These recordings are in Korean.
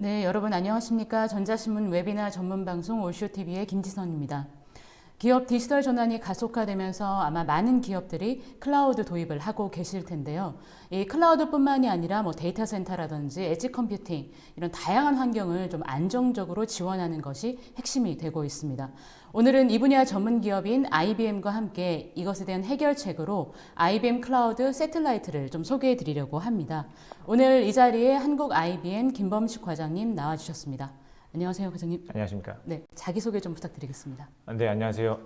네, 여러분 안녕하십니까? 전자신문 웨비나 전문 방송 올쇼TV의 김지선입니다. 기업 디지털 전환이 가속화되면서 아마 많은 기업들이 클라우드 도입을 하고 계실 텐데요. 이 클라우드뿐만이 아니라 데이터 센터라든지 엣지 컴퓨팅 이런 다양한 환경을 좀 안정적으로 지원하는 것이 핵심이 되고 있습니다. 오늘은 이 분야 전문 기업인 IBM과 함께 이것에 대한 해결책으로 IBM 클라우드 새틀라이트를 좀 소개해 드리려고 합니다. 오늘 이 자리에 한국 IBM 김범식 과장님 나와주셨습니다. 안녕하세요, 과장님. 안녕하십니까. 네, 자기소개 좀 부탁드리겠습니다. 네, 안녕하세요.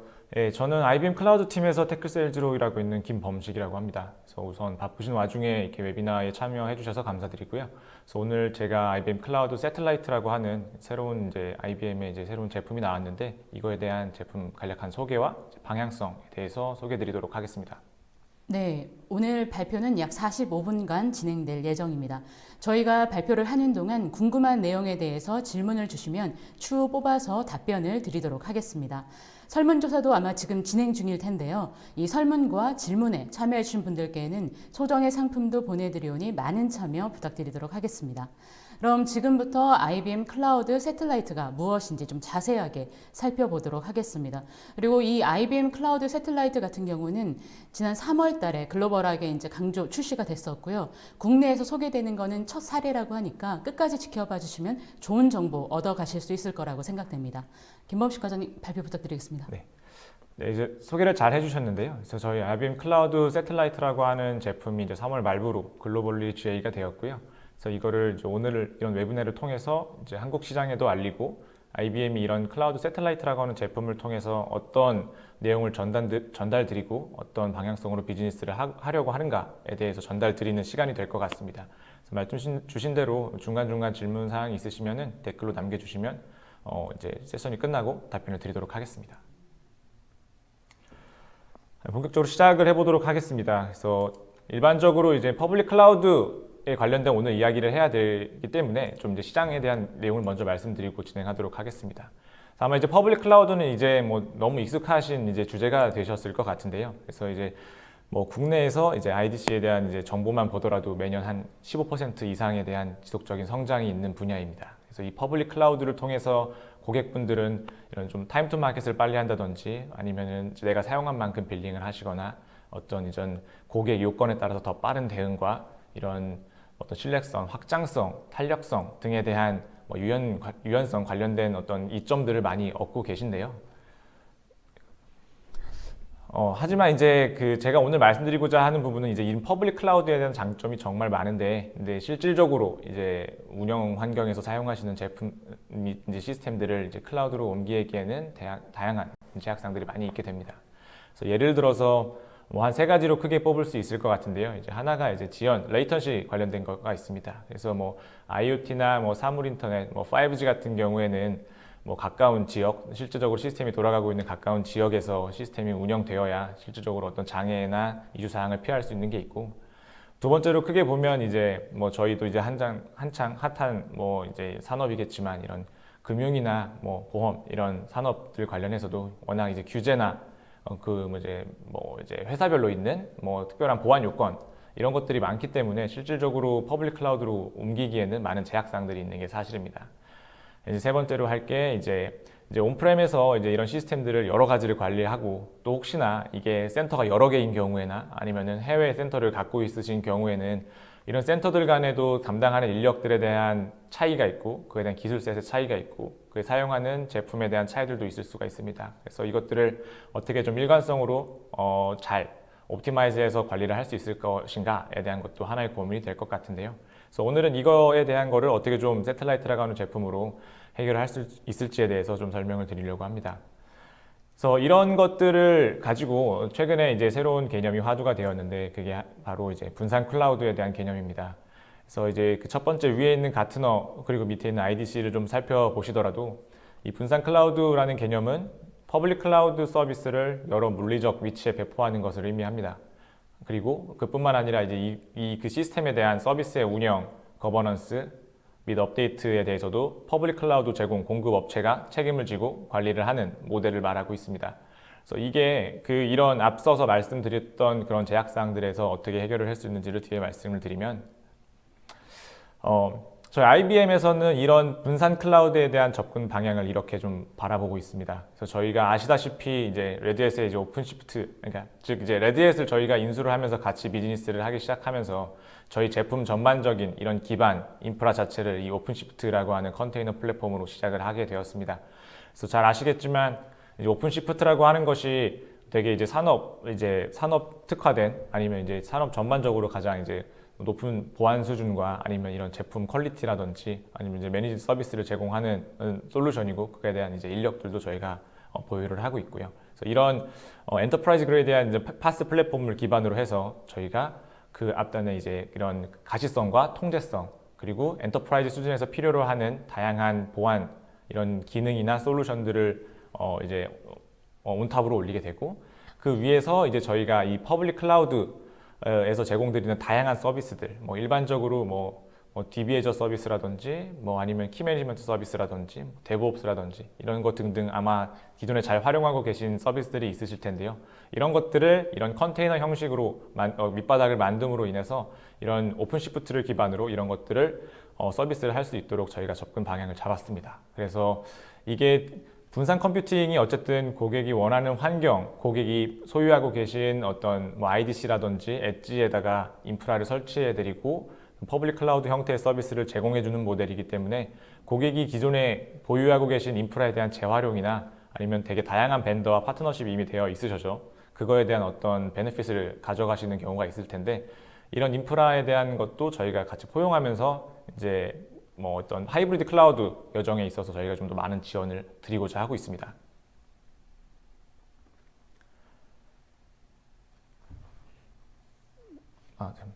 저는 IBM 클라우드 팀에서 테크세일즈로 일하고 있는 김범식이라고 합니다. 그래서 우선 바쁘신 와중에 이렇게 웨비나에 참여해 주셔서 감사드리고요. 그래서 오늘 제가 IBM 클라우드 새틀라이트라고 하는 새로운 IBM의 새로운 제품이 나왔는데 이거에 대한 제품 간략한 소개와 방향성에 대해서 소개해 드리도록 하겠습니다. 네, 오늘 발표는 약 45분간 진행될 예정입니다. 저희가 발표를 하는 동안 궁금한 내용에 대해서 질문을 주시면 추후 뽑아서 답변을 드리도록 하겠습니다. 설문조사도 아마 지금 진행 중일 텐데요. 이 설문과 질문에 참여해 주신 분들께는 소정의 상품도 보내드리오니 많은 참여 부탁드리도록 하겠습니다. 그럼 지금부터 IBM 클라우드 새틀라이트가 무엇인지 좀 자세하게 살펴보도록 하겠습니다. 그리고 이 IBM 클라우드 새틀라이트 같은 경우는 지난 3월 달에 글로벌하게 이제 강조 출시가 됐었고요. 국내에서 소개되는 거는 첫 사례라고 하니까 끝까지 지켜봐 주시면 좋은 정보 얻어 가실 수 있을 거라고 생각됩니다. 김범식 과장님 발표 부탁드리겠습니다. 네, 이제 소개를 잘 해주셨는데요. 그래서 저희 IBM 클라우드 새틀라이트라고 하는 제품이 이제 3월 말부로 글로벌리 GA가 되었고요. 그래서 이거를 오늘 이런 웨비나를 통해서 이제 한국 시장에도 알리고 IBM이 이런 클라우드 새틀라이트라고 하는 제품을 통해서 어떤 내용을 전달드리고 어떤 방향성으로 비즈니스를 하려고 하는가에 대해서 전달드리는 시간이 될 것 같습니다. 그래서 말씀 주신 대로 중간중간 질문 사항이 있으시면은 댓글로 남겨주시면 이제 세션이 끝나고 답변을 드리도록 하겠습니다. 본격적으로 시작을 해보도록 하겠습니다. 그래서 일반적으로 이제 퍼블릭 클라우드에 관련된 오늘 이야기를 해야 되기 때문에 좀 이제 시장에 대한 내용을 먼저 말씀드리고 진행하도록 하겠습니다. 아마 이제 퍼블릭 클라우드는 이제 너무 익숙하신 이제 주제가 되셨을 것 같은데요. 그래서 이제 국내에서 이제 IDC에 대한 이제 정보만 보더라도 매년 한 15% 이상에 대한 지속적인 성장이 있는 분야입니다. 그래서 이 퍼블릭 클라우드를 통해서 고객분들은 이런 좀 타임 투 마켓을 빨리 한다든지 아니면은 내가 사용한 만큼 빌링을 하시거나 어떤 이전 고객 요건에 따라서 더 빠른 대응과 이런 어떤 신뢰성, 확장성, 탄력성 등에 대한 유연성 관련된 어떤 이점들을 많이 얻고 계신데요. 하지만 이제 제가 오늘 말씀드리고자 하는 부분은 이제 이 퍼블릭 클라우드에 대한 장점이 정말 많은데, 근데 실질적으로 이제 운영 환경에서 사용하시는 제품 이제 시스템들을 이제 클라우드로 옮기기에는 다양한 제약사항들이 많이 있게 됩니다. 그래서 예를 들어서 한 세 가지로 크게 뽑을 수 있을 것 같은데요. 이제 하나가 이제 지연, 레이턴시 관련된 거가 있습니다. 그래서 IoT나 사물 인터넷, 5G 같은 경우에는 가까운 지역, 실질적으로 시스템이 돌아가고 있는 가까운 지역에서 시스템이 운영되어야 실질적으로 어떤 장애나 이주 사항을 피할 수 있는 게 있고, 두 번째로 크게 보면 이제 저희도 이제 한창 핫한 이제 산업이겠지만 이런 금융이나 보험 이런 산업들 관련해서도 워낙 이제 규제나 이제 회사별로 있는 특별한 보안 요건 이런 것들이 많기 때문에 실질적으로 퍼블릭 클라우드로 옮기기에는 많은 제약사항들이 있는 게 사실입니다. 이제 세 번째로 할 게 이제 온프렘에서 이제 이런 시스템들을 여러 가지를 관리하고, 또 혹시나 이게 센터가 여러 개인 경우에나 아니면은 해외 센터를 갖고 있으신 경우에는 이런 센터들 간에도 담당하는 인력들에 대한 차이가 있고, 그에 대한 기술셋의 차이가 있고, 그에 사용하는 제품에 대한 차이들도 있을 수가 있습니다. 그래서 이것들을 어떻게 좀 일관성으로 잘 옵티마이즈해서 관리를 할 수 있을 것인가에 대한 것도 하나의 고민이 될 것 같은데요. 그래서 오늘은 이거에 대한 거를 어떻게 좀 새틀라이트라고 하는 제품으로 해결할 수 있을지에 대해서 좀 설명을 드리려고 합니다. 그래서 이런 것들을 가지고 최근에 이제 새로운 개념이 화두가 되었는데, 그게 바로 이제 분산 클라우드에 대한 개념입니다. 그래서 이제 그 첫 번째 위에 있는 가트너 그리고 밑에 있는 IDC를 좀 살펴보시더라도, 이 분산 클라우드라는 개념은 퍼블릭 클라우드 서비스를 여러 물리적 위치에 배포하는 것을 의미합니다. 그리고 그뿐만 아니라 이제 그 시스템에 대한 서비스의 운영, 거버넌스 및 업데이트에 대해서도 퍼블릭 클라우드 제공 공급 업체가 책임을 지고 관리를 하는 모델을 말하고 있습니다. 그래서 이게 이런 앞서서 말씀드렸던 그런 제약사항들에서 어떻게 해결을 할 수 있는지를 뒤에 말씀을 드리면, 저희 IBM에서는 이런 분산 클라우드에 대한 접근 방향을 이렇게 좀 바라보고 있습니다. 그래서 저희가 아시다시피 이제 레드햇의 이제 오픈시프트, 그러니까 즉 이제 레드햇을 저희가 인수를 하면서 같이 비즈니스를 하기 시작하면서 저희 제품 전반적인 이런 기반 인프라 자체를 이 오픈시프트라고 하는 컨테이너 플랫폼으로 시작을 하게 되었습니다. 그래서 잘 아시겠지만 이제 오픈시프트라고 하는 것이 되게 이제 산업 특화된 아니면 이제 산업 전반적으로 가장 이제 높은 보안 수준과 아니면 이런 제품 퀄리티라든지 아니면 이제 매니지 서비스를 제공하는 솔루션이고 그에 대한 이제 인력들도 저희가 보유를 하고 있고요. 그래서 이런 엔터프라이즈 그레이드한 이제 파스 플랫폼을 기반으로 해서 저희가 그 앞단에 이제 이런 가시성과 통제성 그리고 엔터프라이즈 수준에서 필요로 하는 다양한 보안 이런 기능이나 솔루션들을 이제 온탑으로 올리게 되고 그 위에서 이제 저희가 이 퍼블릭 클라우드에서 제공드리는 다양한 서비스들 뭐 일반적으로 뭐 DB 애저 서비스라든지 뭐 아니면 키 매니지먼트 서비스라든지 데브옵스라든지 이런 것 등등 아마 기존에 잘 활용하고 계신 서비스들이 있으실 텐데요. 이런 것들을 이런 컨테이너 형식으로 밑바닥을 만듦으로 인해서 이런 오픈시프트를 기반으로 이런 것들을 서비스를 할 수 있도록 저희가 접근 방향을 잡았습니다. 그래서 이게 분산 컴퓨팅이 어쨌든 고객이 원하는 환경, 고객이 소유하고 계신 어떤 뭐 IDC라든지 엣지에다가 인프라를 설치해드리고 퍼블릭 클라우드 형태의 서비스를 제공해주는 모델이기 때문에 고객이 기존에 보유하고 계신 인프라에 대한 재활용이나 아니면 되게 다양한 벤더와 파트너십이 이미 되어 있으셔죠. 그거에 대한 어떤 베네핏을 가져가시는 경우가 있을 텐데 이런 인프라에 대한 것도 저희가 같이 포용하면서 이제 뭐 어떤 하이브리드 클라우드 여정에 있어서 저희가 좀 더 많은 지원을 드리고자 하고 있습니다.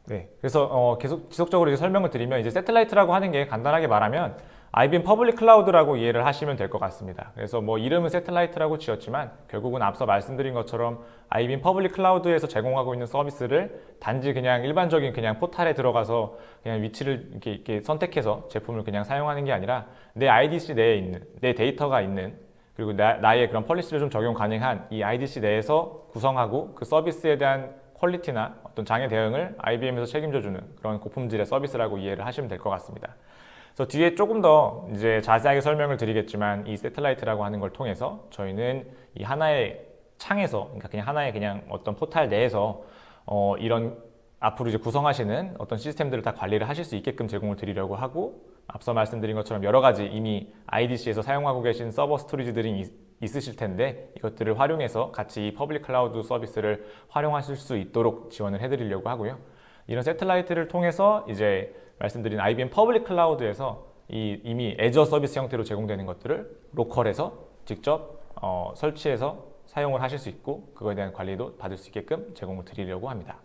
네. 그래서 계속 지속적으로 이제 설명을 드리면 이제 새틀라이트라고 하는 게 간단하게 말하면 IBM 퍼블릭 클라우드라고 이해를 하시면 될 것 같습니다. 그래서 뭐 이름은 새틀라이트라고 지었지만 결국은 앞서 말씀드린 것처럼 IBM 퍼블릭 클라우드에서 제공하고 있는 서비스를 단지 그냥 일반적인 그냥 포탈에 들어가서 그냥 위치를 이렇게 선택해서 제품을 그냥 사용하는 게 아니라 내 IDC 내에 있는 내 데이터가 있는 그리고 나의 그런 폴리시를 좀 적용 가능한 이 IDC 내에서 구성하고 그 서비스에 대한 퀄리티나 어떤 장애 대응을 IBM에서 책임져주는 그런 고품질의 서비스라고 이해를 하시면 될 것 같습니다. 그래서 뒤에 조금 더 이제 자세하게 설명을 드리겠지만 이 새틀라이트라고 하는 걸 통해서 저희는 이 하나의 창에서 그러니까 그냥 하나의 그냥 어떤 포탈 내에서 이런 앞으로 이제 구성하시는 어떤 시스템들을 다 관리를 하실 수 있게끔 제공을 드리려고 하고 앞서 말씀드린 것처럼 여러 가지 이미 IDC에서 사용하고 계신 서버 스토리지들이 있으실 텐데 이것들을 활용해서 같이 이 퍼블릭 클라우드 서비스를 활용하실 수 있도록 지원을 해드리려고 하고요. 이런 새틀라이트를 통해서 이제 말씀드린 IBM 퍼블릭 클라우드에서 이미 애저 서비스 형태로 제공되는 것들을 로컬에서 직접 설치해서 사용을 하실 수 있고 그거에 대한 관리도 받을 수 있게끔 제공을 드리려고 합니다.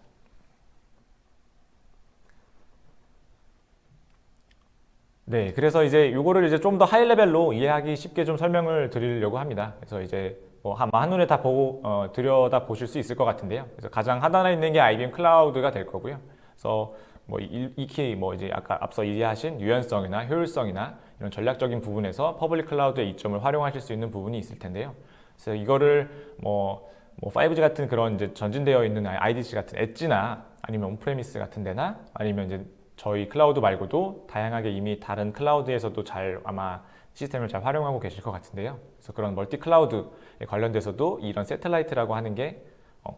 네, 그래서 이제 이거를 이제 좀 더 하이 레벨로 이해하기 쉽게 좀 설명을 드리려고 합니다. 그래서 이제 뭐 한눈에 다 보고 들여다 보실 수 있을 것 같은데요. 그래서 가장 하단에 있는 게 IBM 클라우드가 될 거고요. 그래서 뭐 익히 뭐 이제 아까 앞서 이해하신 유연성이나 효율성이나 이런 전략적인 부분에서 퍼블릭 클라우드의 이점을 활용하실 수 있는 부분이 있을 텐데요. 그래서 이거를 뭐 5G 같은 그런 이제 전진되어 있는 IDC 같은 엣지나 아니면 온프레미스 같은 데나 아니면 이제 저희 클라우드 말고도 다양하게 이미 다른 클라우드에서도 잘 아마 시스템을 잘 활용하고 계실 것 같은데요. 그래서 그런 멀티 클라우드에 관련돼서도 이런 새틀라이트라고 하는 게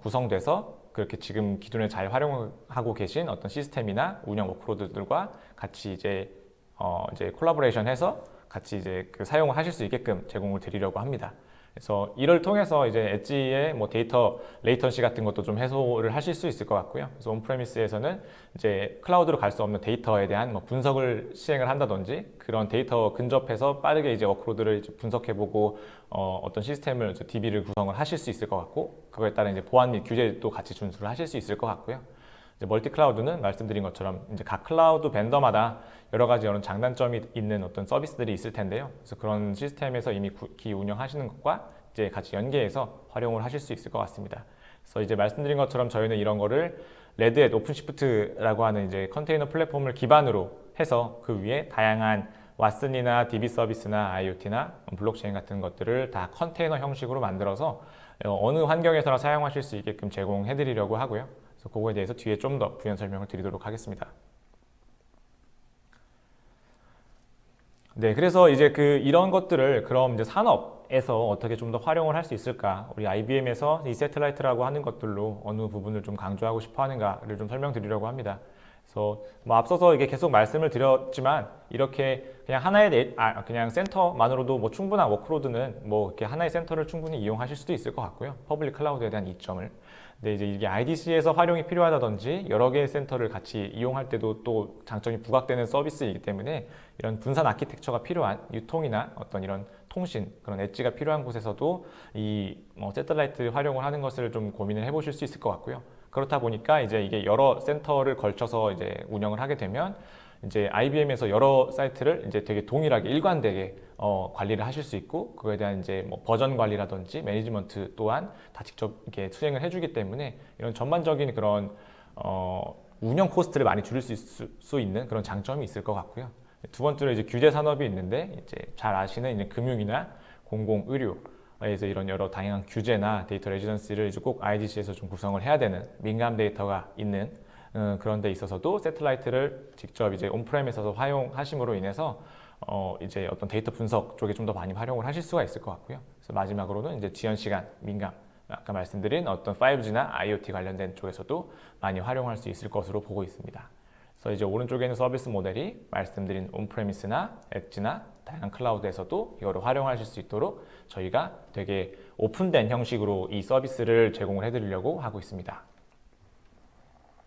구성돼서 그렇게 지금 기존에 잘 활용하고 계신 어떤 시스템이나 운영 워크로드들과 같이 이제 콜라보레이션해서 같이 이제 그 사용을 하실 수 있게끔 제공을 드리려고 합니다. 그래서 이를 통해서 이제 엣지의 뭐 데이터 레이턴시 같은 것도 좀 해소를 하실 수 있을 것 같고요. 그래서 온프레미스에서는 이제 클라우드로 갈 수 없는 데이터에 대한 뭐 분석을 시행을 한다든지 그런 데이터 근접해서 빠르게 이제 워크로드를 이제 분석해보고 어떤 시스템을 이제 DB를 구성을 하실 수 있을 것 같고 그거에 따른 이제 보안 및 규제도 같이 준수를 하실 수 있을 것 같고요. 이제 멀티 클라우드는 말씀드린 것처럼 이제 각 클라우드 벤더마다 여러 가지 이런 장단점이 있는 어떤 서비스들이 있을 텐데요. 그래서 그런 시스템에서 이미 운영하시는 것과 이제 같이 연계해서 활용을 하실 수 있을 것 같습니다. 그래서 이제 말씀드린 것처럼 저희는 이런 거를 레드햇 오픈시프트라고 하는 이제 컨테이너 플랫폼을 기반으로 해서 그 위에 다양한 왓슨이나 DB 서비스나 IoT나 블록체인 같은 것들을 다 컨테이너 형식으로 만들어서 어느 환경에서나 사용하실 수 있게끔 제공해 드리려고 하고요. 그래서 그거에 대해서 뒤에 좀 더 부연 설명을 드리도록 하겠습니다. 네, 그래서 이제 이런 것들을 그럼 이제 산업에서 어떻게 좀 더 활용을 할 수 있을까? 우리 IBM에서 이 세틀라이트라고 하는 것들로 어느 부분을 좀 강조하고 싶어 하는가를 좀 설명드리려고 합니다. 그래서 뭐 앞서서 이게 계속 말씀을 드렸지만 이렇게 그냥 하나의 그냥 센터만으로도 뭐 충분한 워크로드는 뭐 이렇게 하나의 센터를 충분히 이용하실 수도 있을 것 같고요. 퍼블릭 클라우드에 대한 이점을. 근데 이제 이게 IDC에서 활용이 필요하다든지 여러 개의 센터를 같이 이용할 때도 또 장점이 부각되는 서비스이기 때문에 이런 분산 아키텍처가 필요한 유통이나 어떤 이런 통신 그런 엣지가 필요한 곳에서도 이 세틀라이트 활용을 하는 것을 좀 고민을 해보실 수 있을 것 같고요. 그렇다 보니까 이제 이게 여러 센터를 걸쳐서 이제 운영을 하게 되면 이제 IBM에서 여러 사이트를 이제 되게 동일하게 일관되게 관리를 하실 수 있고 그거에 대한 이제 뭐 버전 관리라든지 매니지먼트 또한 다 직접 이렇게 수행을 해주기 때문에 이런 전반적인 그런 운영 코스트를 많이 줄일 수 있는 그런 장점이 있을 것 같고요. 두 번째로 이제 규제 산업이 있는데 이제 잘 아시는 이제 금융이나 공공 의료에서 이런 여러 다양한 규제나 데이터 레지던시를 이제 꼭 IDC에서 좀 구성을 해야 되는 민감 데이터가 있는 그런 데 있어서도 세틀라이트를 직접 이제 온프렘에서 활용하심으로 인해서 이제 어떤 데이터 분석 쪽에 좀 더 많이 활용을 하실 수가 있을 것 같고요. 그래서 마지막으로는 이제 지연 시간 민감 아까 말씀드린 어떤 5G나 IoT 관련된 쪽에서도 많이 활용할 수 있을 것으로 보고 있습니다. 그래서 이제 오른쪽에 있는 서비스 모델이 말씀드린 온프레미스나 엣지나 다양한 클라우드에서도 이거를 활용하실 수 있도록 저희가 되게 오픈된 형식으로 이 서비스를 제공을 해드리려고 하고 있습니다.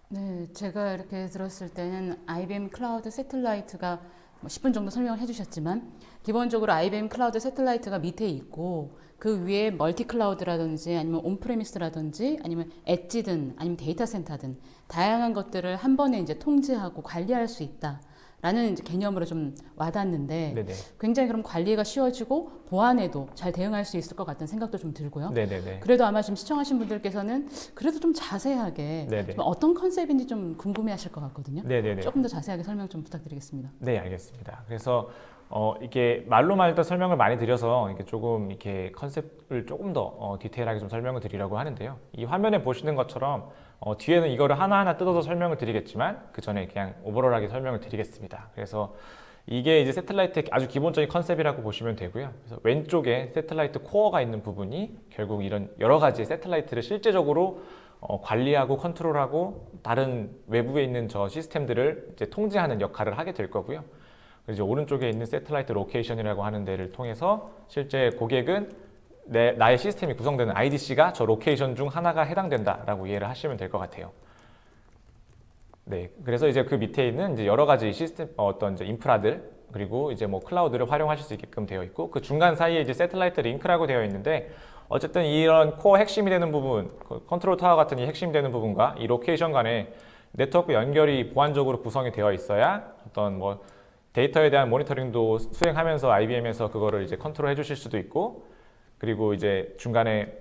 네, 제가 이렇게 들었을 때는 IBM 클라우드 세틀라이트가 10분 정도 설명을 해주셨지만 기본적으로 IBM 클라우드 세틀라이트가 밑에 있고 그 위에 멀티 클라우드라든지 아니면 온프레미스라든지 아니면 엣지든 아니면 데이터 센터든 다양한 것들을 한 번에 이제 통제하고 관리할 수 있다. 라는 이제 개념으로 좀 와닿는데 네네. 굉장히 그럼 관리가 쉬워지고 보안에도 잘 대응할 수 있을 것 같다는 생각도 좀 들고요. 네네네. 그래도 아마 지금 시청하신 분들께서는 그래도 좀 자세하게 네네. 좀 어떤 컨셉인지 좀 궁금해하실 것 같거든요. 네네네. 조금 더 자세하게 설명 좀 부탁드리겠습니다. 네, 알겠습니다. 그래서 이게 말로만 일단 설명을 많이 드려서 이게 조금 이렇게 컨셉을 조금 더 디테일하게 좀 설명을 드리려고 하는데요. 이 화면에 보시는 것처럼 뒤에는 이거를 하나하나 뜯어서 설명을 드리겠지만 그 전에 그냥 오버롤하게 설명을 드리겠습니다. 그래서 이게 이제 세틀라이트의 아주 기본적인 컨셉이라고 보시면 되고요. 그래서 왼쪽에 세틀라이트 코어가 있는 부분이 결국 이런 여러 가지 세틀라이트를 실제적으로 관리하고 컨트롤하고 다른 외부에 있는 저 시스템들을 이제 통제하는 역할을 하게 될 거고요. 그리고 이제 오른쪽에 있는 세틀라이트 로케이션이라고 하는 데를 통해서 실제 고객은 나의 시스템이 구성되는 IDC가 저 로케이션 중 하나가 해당된다라고 이해를 하시면 될 것 같아요. 네, 그래서 이제 그 밑에 있는 이제 여러 가지 시스템 어떤 이제 인프라들 그리고 이제 뭐 클라우드를 활용하실 수 있게끔 되어 있고 그 중간 사이에 이제 세틀라이트 링크라고 되어 있는데 어쨌든 이런 코어 핵심이 되는 부분, 컨트롤 타워 같은 이 핵심이 되는 부분과 이 로케이션 간에 네트워크 연결이 보안적으로 구성이 되어 있어야 어떤 뭐 데이터에 대한 모니터링도 수행하면서 IBM에서 그거를 이제 컨트롤 해주실 수도 있고 그리고 이제 중간에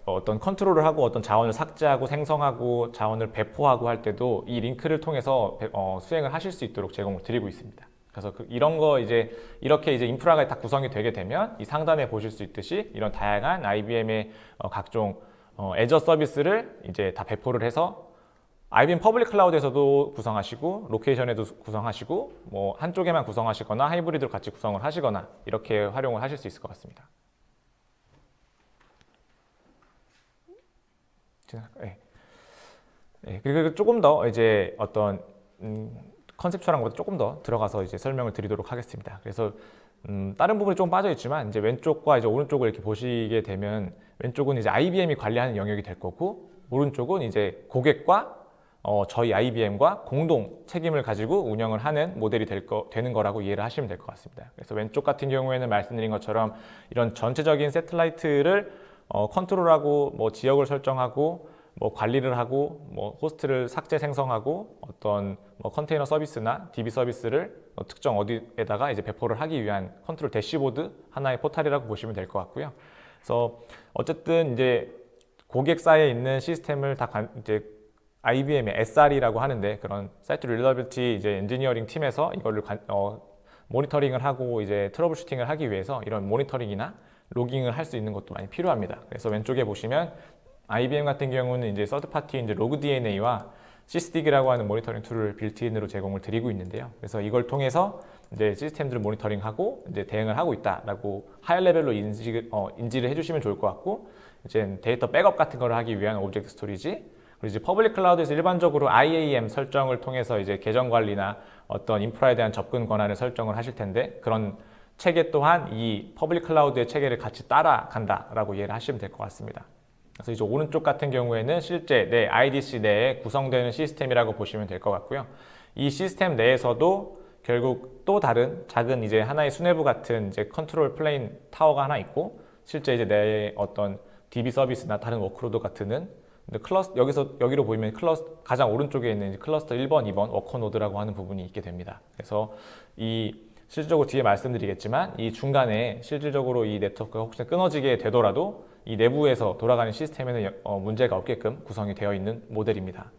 어떤 컨트롤을 하고 어떤 자원을 삭제하고 생성하고 자원을 배포하고 할 때도 이 링크를 통해서 수행을 하실 수 있도록 제공을 드리고 있습니다. 그래서 이런 거 이제 이렇게 이제 인프라가 다 구성이 되게 되면 이 상단에 보실 수 있듯이 이런 다양한 IBM의 각종 애저 서비스를 이제 다 배포를 해서 IBM 퍼블릭 클라우드에서도 구성하시고 로케이션에도 구성하시고 뭐 한쪽에만 구성하시거나 하이브리드로 같이 구성을 하시거나 이렇게 활용을 하실 수 있을 것 같습니다. 네. 네. 그리고 조금 더 이제 어떤 컨셉추얼한 것도 조금 더 들어가서 이제 설명을 드리도록 하겠습니다. 그래서 다른 부분이 좀 빠져 있지만 이제 왼쪽과 이제 오른쪽을 이렇게 보시게 되면 왼쪽은 이제 IBM이 관리하는 영역이 될 거고 오른쪽은 이제 고객과 저희 IBM과 공동 책임을 가지고 운영을 하는 모델이 되는 거라고 이해를 하시면 될 것 같습니다. 그래서 왼쪽 같은 경우에는 말씀드린 것처럼 이런 전체적인 세틀라이트를 컨트롤하고 뭐 지역을 설정하고 뭐 관리를 하고 뭐 호스트를 삭제 생성하고 어떤 뭐 컨테이너 서비스나 DB 서비스를 특정 어디에다가 이제 배포를 하기 위한 컨트롤 대시보드 하나의 포탈이라고 보시면 될 것 같고요. 그래서 어쨌든 이제 고객사에 있는 시스템을 다 이제 IBM의 SRE라고 하는데 그런 사이트 릴리더빌티 이제 엔지니어링 팀에서 이거를 모니터링을 하고 이제 트러블 슈팅을 하기 위해서 이런 모니터링이나 로깅을 할 수 있는 것도 많이 필요합니다. 그래서 왼쪽에 보시면 IBM 같은 경우는 이제 서드 파티 이제 로그 DNA와 시스딕이라고 하는 모니터링 툴을 빌트인으로 제공을 드리고 있는데요. 그래서 이걸 통해서 이제 시스템들을 모니터링하고 이제 대응을 하고 있다라고 하이 레벨로 인지를 해주시면 좋을 것 같고, 이제 데이터 백업 같은 걸 하기 위한 오브젝트 스토리지, 그리고 이제 퍼블릭 클라우드에서 일반적으로 IAM 설정을 통해서 이제 계정 관리나 어떤 인프라에 대한 접근 권한을 설정을 하실 텐데, 그런 체계 또한 이 퍼블릭 클라우드의 체계를 같이 따라간다라고 이해를 하시면 될 것 같습니다. 그래서 이제 오른쪽 같은 경우에는 실제 내 IDC 내에 구성되는 시스템이라고 보시면 될 것 같고요. 이 시스템 내에서도 결국 또 다른 작은 이제 하나의 수뇌부 같은 이제 컨트롤 플레인 타워가 하나 있고, 실제 이제 내 어떤 DB 서비스나 다른 워크로드 같은 여기로 보이면 가장 오른쪽에 있는 이제 클러스터 1번, 2번 워커노드라고 하는 부분이 있게 됩니다. 그래서 실질적으로 뒤에 말씀드리겠지만 이 중간에 실질적으로 이 네트워크가 혹시 끊어지게 되더라도 이 내부에서 돌아가는 시스템에는 문제가 없게끔 구성이 되어 있는 모델입니다.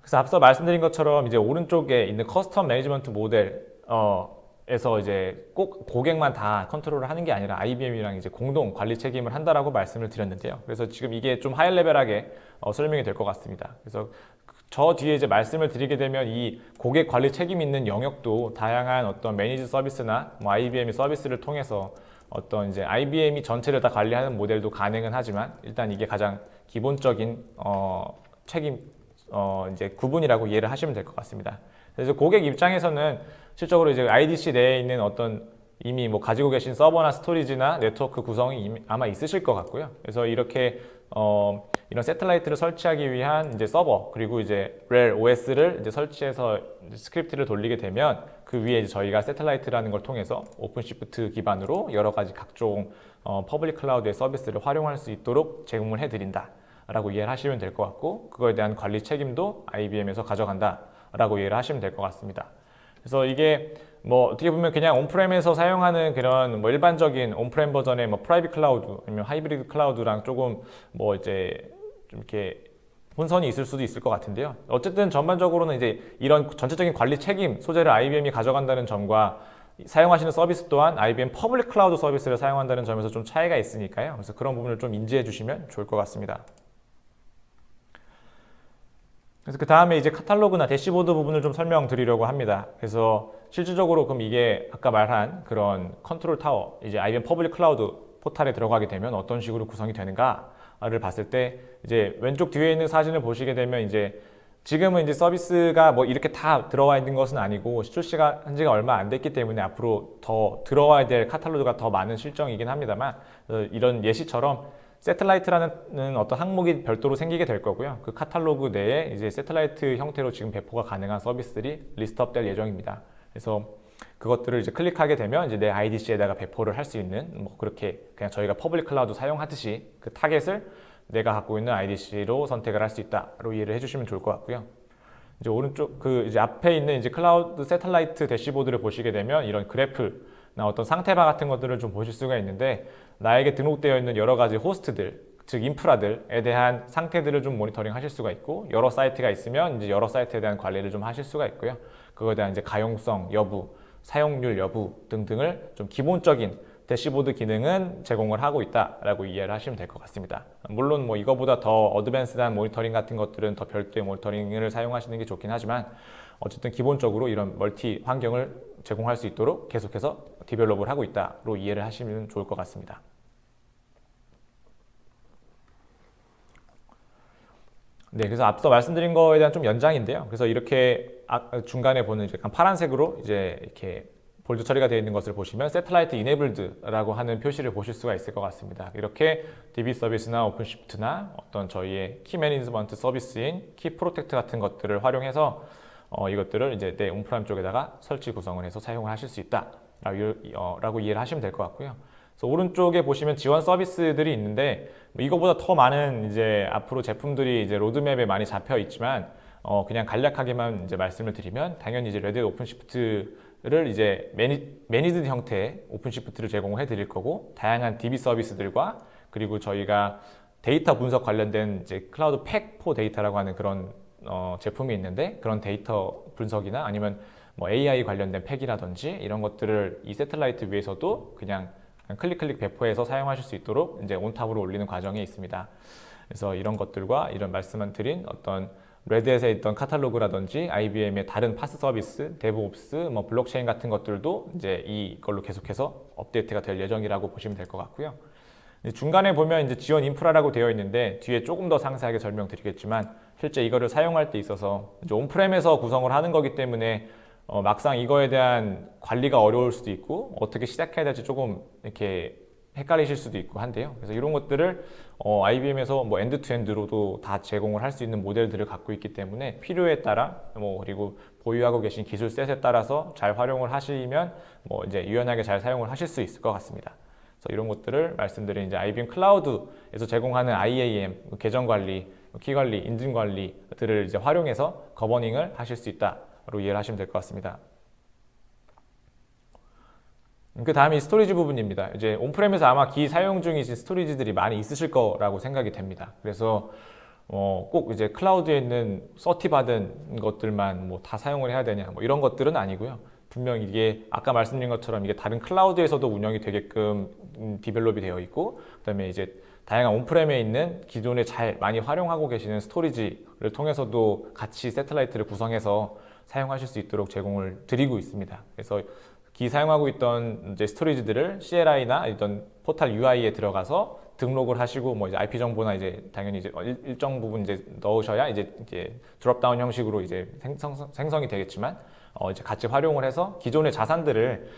그래서 앞서 말씀드린 것처럼 이제 오른쪽에 있는 커스텀 매니지먼트 모델에서 이제 꼭 고객만 다 컨트롤을 하는 게 아니라 IBM이랑 이제 공동 관리 책임을 한다라고 말씀을 드렸는데요. 그래서 지금 이게 좀 하이 레벨하게 설명이 될 것 같습니다. 그래서 저 뒤에 이제 말씀을 드리게 되면 이 고객 관리 책임 있는 영역도 다양한 어떤 매니지 서비스나 뭐 IBM의 서비스를 통해서 어떤 이제 IBM이 전체를 다 관리하는 모델도 가능은 하지만, 일단 이게 가장 기본적인 책임 이제 구분이라고 이해를 하시면 될 것 같습니다. 그래서 고객 입장에서는 실적으로 이제 IDC 내에 있는 어떤 이미 뭐 가지고 계신 서버나 스토리지나 네트워크 구성이 아마 있으실 것 같고요. 그래서 이렇게 이런 새틀라이트를 설치하기 위한 이제 서버, 그리고 이제 렐 OS를 이제 설치해서 이제 스크립트를 돌리게 되면 그 위에 이제 저희가 새틀라이트라는 걸 통해서 오픈시프트 기반으로 여러 가지 각종 퍼블릭 클라우드의 서비스를 활용할 수 있도록 제공을 해드린다 라고 이해를 하시면 될 것 같고, 그거에 대한 관리 책임도 IBM에서 가져간다 라고 이해를 하시면 될 것 같습니다. 그래서 이게 뭐 어떻게 보면 그냥 온프렘에서 사용하는 그런 뭐 일반적인 온프렘 버전의 뭐 프라이빗 클라우드 아니면 하이브리드 클라우드랑 조금 뭐 이제 좀 이렇게 혼선이 있을 수도 있을 것 같은데요. 어쨌든 전반적으로는 이제 이런 전체적인 관리 책임 소재를 IBM이 가져간다는 점과 사용하시는 서비스 또한 IBM 퍼블릭 클라우드 서비스를 사용한다는 점에서 좀 차이가 있으니까요. 그래서 그런 부분을 좀 인지해 주시면 좋을 것 같습니다. 그래서 그 다음에 이제 카탈로그나 대시보드 부분을 좀 설명드리려고 합니다. 그래서 실질적으로 그럼 이게 아까 말한 그런 컨트롤 타워, 이제 IBM 퍼블릭 클라우드 포탈에 들어가게 되면 어떤 식으로 구성이 되는가를 봤을 때, 이제 왼쪽 뒤에 있는 사진을 보시게 되면 이제 지금은 이제 서비스가 뭐 이렇게 다 들어와 있는 것은 아니고 출시가 한 지가 얼마 안 됐기 때문에 앞으로 더 들어와야 될 카탈로그가 더 많은 실정이긴 합니다만, 이런 예시처럼 새틀라이트라는 어떤 항목이 별도로 생기게 될 거고요. 그 카탈로그 내에 이제 새틀라이트 형태로 지금 배포가 가능한 서비스들이 리스트업 될 예정입니다. 그래서 그것들을 이제 클릭하게 되면 이제 내 IDC에다가 배포를 할 수 있는, 뭐 그렇게 그냥 저희가 퍼블릭 클라우드 사용하듯이 그 타겟을 내가 갖고 있는 IDC로 선택을 할 수 있다로 이해를 해주시면 좋을 것 같고요. 이제 오른쪽 이제 앞에 있는 이제 클라우드 새틀라이트 대시보드를 보시게 되면 이런 그래프나 어떤 상태바 같은 것들을 좀 보실 수가 있는데, 나에게 등록되어 있는 여러 가지 호스트들, 즉 인프라들에 대한 상태들을 좀 모니터링 하실 수가 있고, 여러 사이트가 있으면 이제 여러 사이트에 대한 관리를 좀 하실 수가 있고요. 그거에 대한 이제 가용성 여부, 사용률 여부 등등을 좀 기본적인 대시보드 기능은 제공을 하고 있다라고 이해를 하시면 될 것 같습니다. 물론 뭐 이거보다 더 어드밴스드한 모니터링 같은 것들은 더 별도의 모니터링을 사용하시는 게 좋긴 하지만, 어쨌든 기본적으로 이런 멀티 환경을 제공할 수 있도록 계속해서 디벨롭을 하고 있다로 이해를 하시면 좋을 것 같습니다. 네, 그래서 앞서 말씀드린 거에 대한 좀 연장인데요. 그래서 이렇게 중간에 보는 이제 약간 파란색으로 이제 이렇게 볼드 처리가 되어 있는 것을 보시면 새틀라이트 이네블드라고 하는 표시를 보실 수가 있을 것 같습니다. 이렇게 DB 서비스나 오픈시프트나 어떤 저희의 키 매니지먼트 서비스인 키 프로텍트 같은 것들을 활용해서 이것들을 이제 내 온프라임 쪽에다가 설치 구성을 해서 사용을 하실 수 있다라고 이해를 하시면 될 것 같고요. 그래서 오른쪽에 보시면 지원 서비스들이 있는데, 이거보다 더 많은 이제 앞으로 제품들이 이제 로드맵에 많이 잡혀 있지만, 그냥 간략하게만 이제 말씀을 드리면, 당연히 이제 레드 오픈시프트를 이제 매니드 형태의 오픈시프트를 제공을 해드릴 거고, 다양한 DB 서비스들과, 그리고 저희가 데이터 분석 관련된 이제 클라우드 팩4 데이터라고 하는 그런 제품이 있는데, 그런 데이터 분석이나 아니면 뭐 AI 관련된 팩이라든지 이런 것들을 이 새틀라이트 위에서도 그냥 클릭 배포해서 사용하실 수 있도록 이제 온탑으로 올리는 과정에 있습니다. 그래서 이런 것들과 이런 말씀만 드린 어떤 레드햇에 있던 카탈로그라든지 IBM의 다른 파스 서비스, 데브옵스, 뭐 블록체인 같은 것들도 이제 이걸로 계속해서 업데이트가 될 예정이라고 보시면 될 것 같고요. 중간에 보면 이제 지원 인프라라고 되어 있는데 뒤에 조금 더 상세하게 설명드리겠지만 실제 이거를 사용할 때 있어서 이제 온프렘에서 구성을 하는 거기 때문에 막상 이거에 대한 관리가 어려울 수도 있고 어떻게 시작해야 될지 조금 이렇게 헷갈리실 수도 있고 한데요. 그래서 이런 것들을 IBM에서 뭐 엔드투엔드로도 다 제공을 할 수 있는 모델들을 갖고 있기 때문에 필요에 따라 그리고 보유하고 계신 기술 셋에 따라서 잘 활용을 하시면 이제 유연하게 잘 사용을 하실 수 있을 것 같습니다. 그래서 이런 것들을 말씀드린 이제 IBM 클라우드에서 제공하는 IAM, 계정 관리, 키 관리, 인증 관리들을 이제 활용해서 거버닝을 하실 수 있다로 이해를 하시면 될 것 같습니다. 그 다음이 스토리지 부분입니다. 이제 온프렘에서 아마 기 사용 중이신 스토리지들이 많이 있으실 거라고 생각이 됩니다. 그래서 꼭 이제 클라우드에 있는 서티 받은 것들만 다 사용을 해야 되냐 이런 것들은 아니고요. 분명 이게 아까 말씀드린 것처럼 이게 다른 클라우드에서도 운영이 되게끔 디벨롭이 되어 있고 그다음에 이제 다양한 온프렘에 있는 기존에 잘 많이 활용하고 계시는 스토리지를 통해서도 같이 세틀라이트를 구성해서 사용하실 수 있도록 제공을 드리고 있습니다. 그래서 기 사용하고 있던 이제 스토리지들을 CLI나 이런 포탈 UI에 들어가서 등록을 하시고 이제 IP 정보나 이제 당연히 이제 일정 부분 이제 넣으셔야 이제 드롭다운 형식으로 이제 생성이 되겠지만 이제 같이 활용을 해서 기존의 자산들을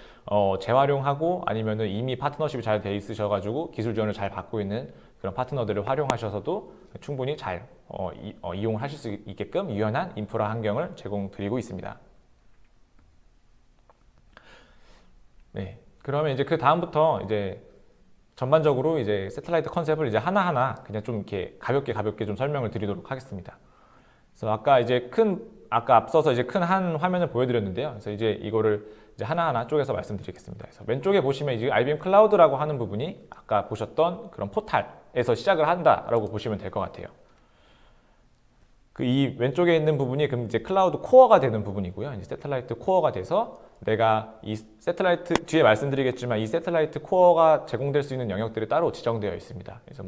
재활용하고 아니면은 이미 파트너십이 잘 돼 있으셔가지고 기술 지원을 잘 받고 있는 그런 파트너들을 활용하셔서도 충분히 잘 이용을 하실 수 있게끔 유연한 인프라 환경을 제공드리고 있습니다. 네, 그러면 이제 그 다음부터 이제 전반적으로 이제 세틀라이트 컨셉을 이제 하나하나 그냥 좀 이렇게 가볍게 좀 설명을 드리도록 하겠습니다. 그래서 아까 앞서서 이제 큰 한 화면을 보여드렸는데요. 그래서 이제 이거를 이제 하나하나 쪼개서 말씀드리겠습니다. 그래서 왼쪽에 보시면 이제 IBM 클라우드라고 하는 부분이 아까 보셨던 그런 포탈에서 시작을 한다라고 보시면 될 것 같아요. 이 왼쪽에 있는 부분이 그럼 이제 클라우드 코어가 되는 부분이고요. 이제 세틀라이트 코어가 돼서 내가 이 세틀라이트 뒤에 말씀드리겠지만 이 세틀라이트 코어가 제공될 수 있는 영역들이 따로 지정되어 있습니다. 그래서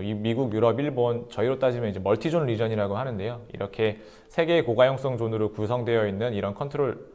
이 미국, 유럽, 일본 저희로 따지면 이제 멀티존 리전이라고 하는데요. 이렇게 세 개의 고가용성 존으로 구성되어 있는 이런 컨트롤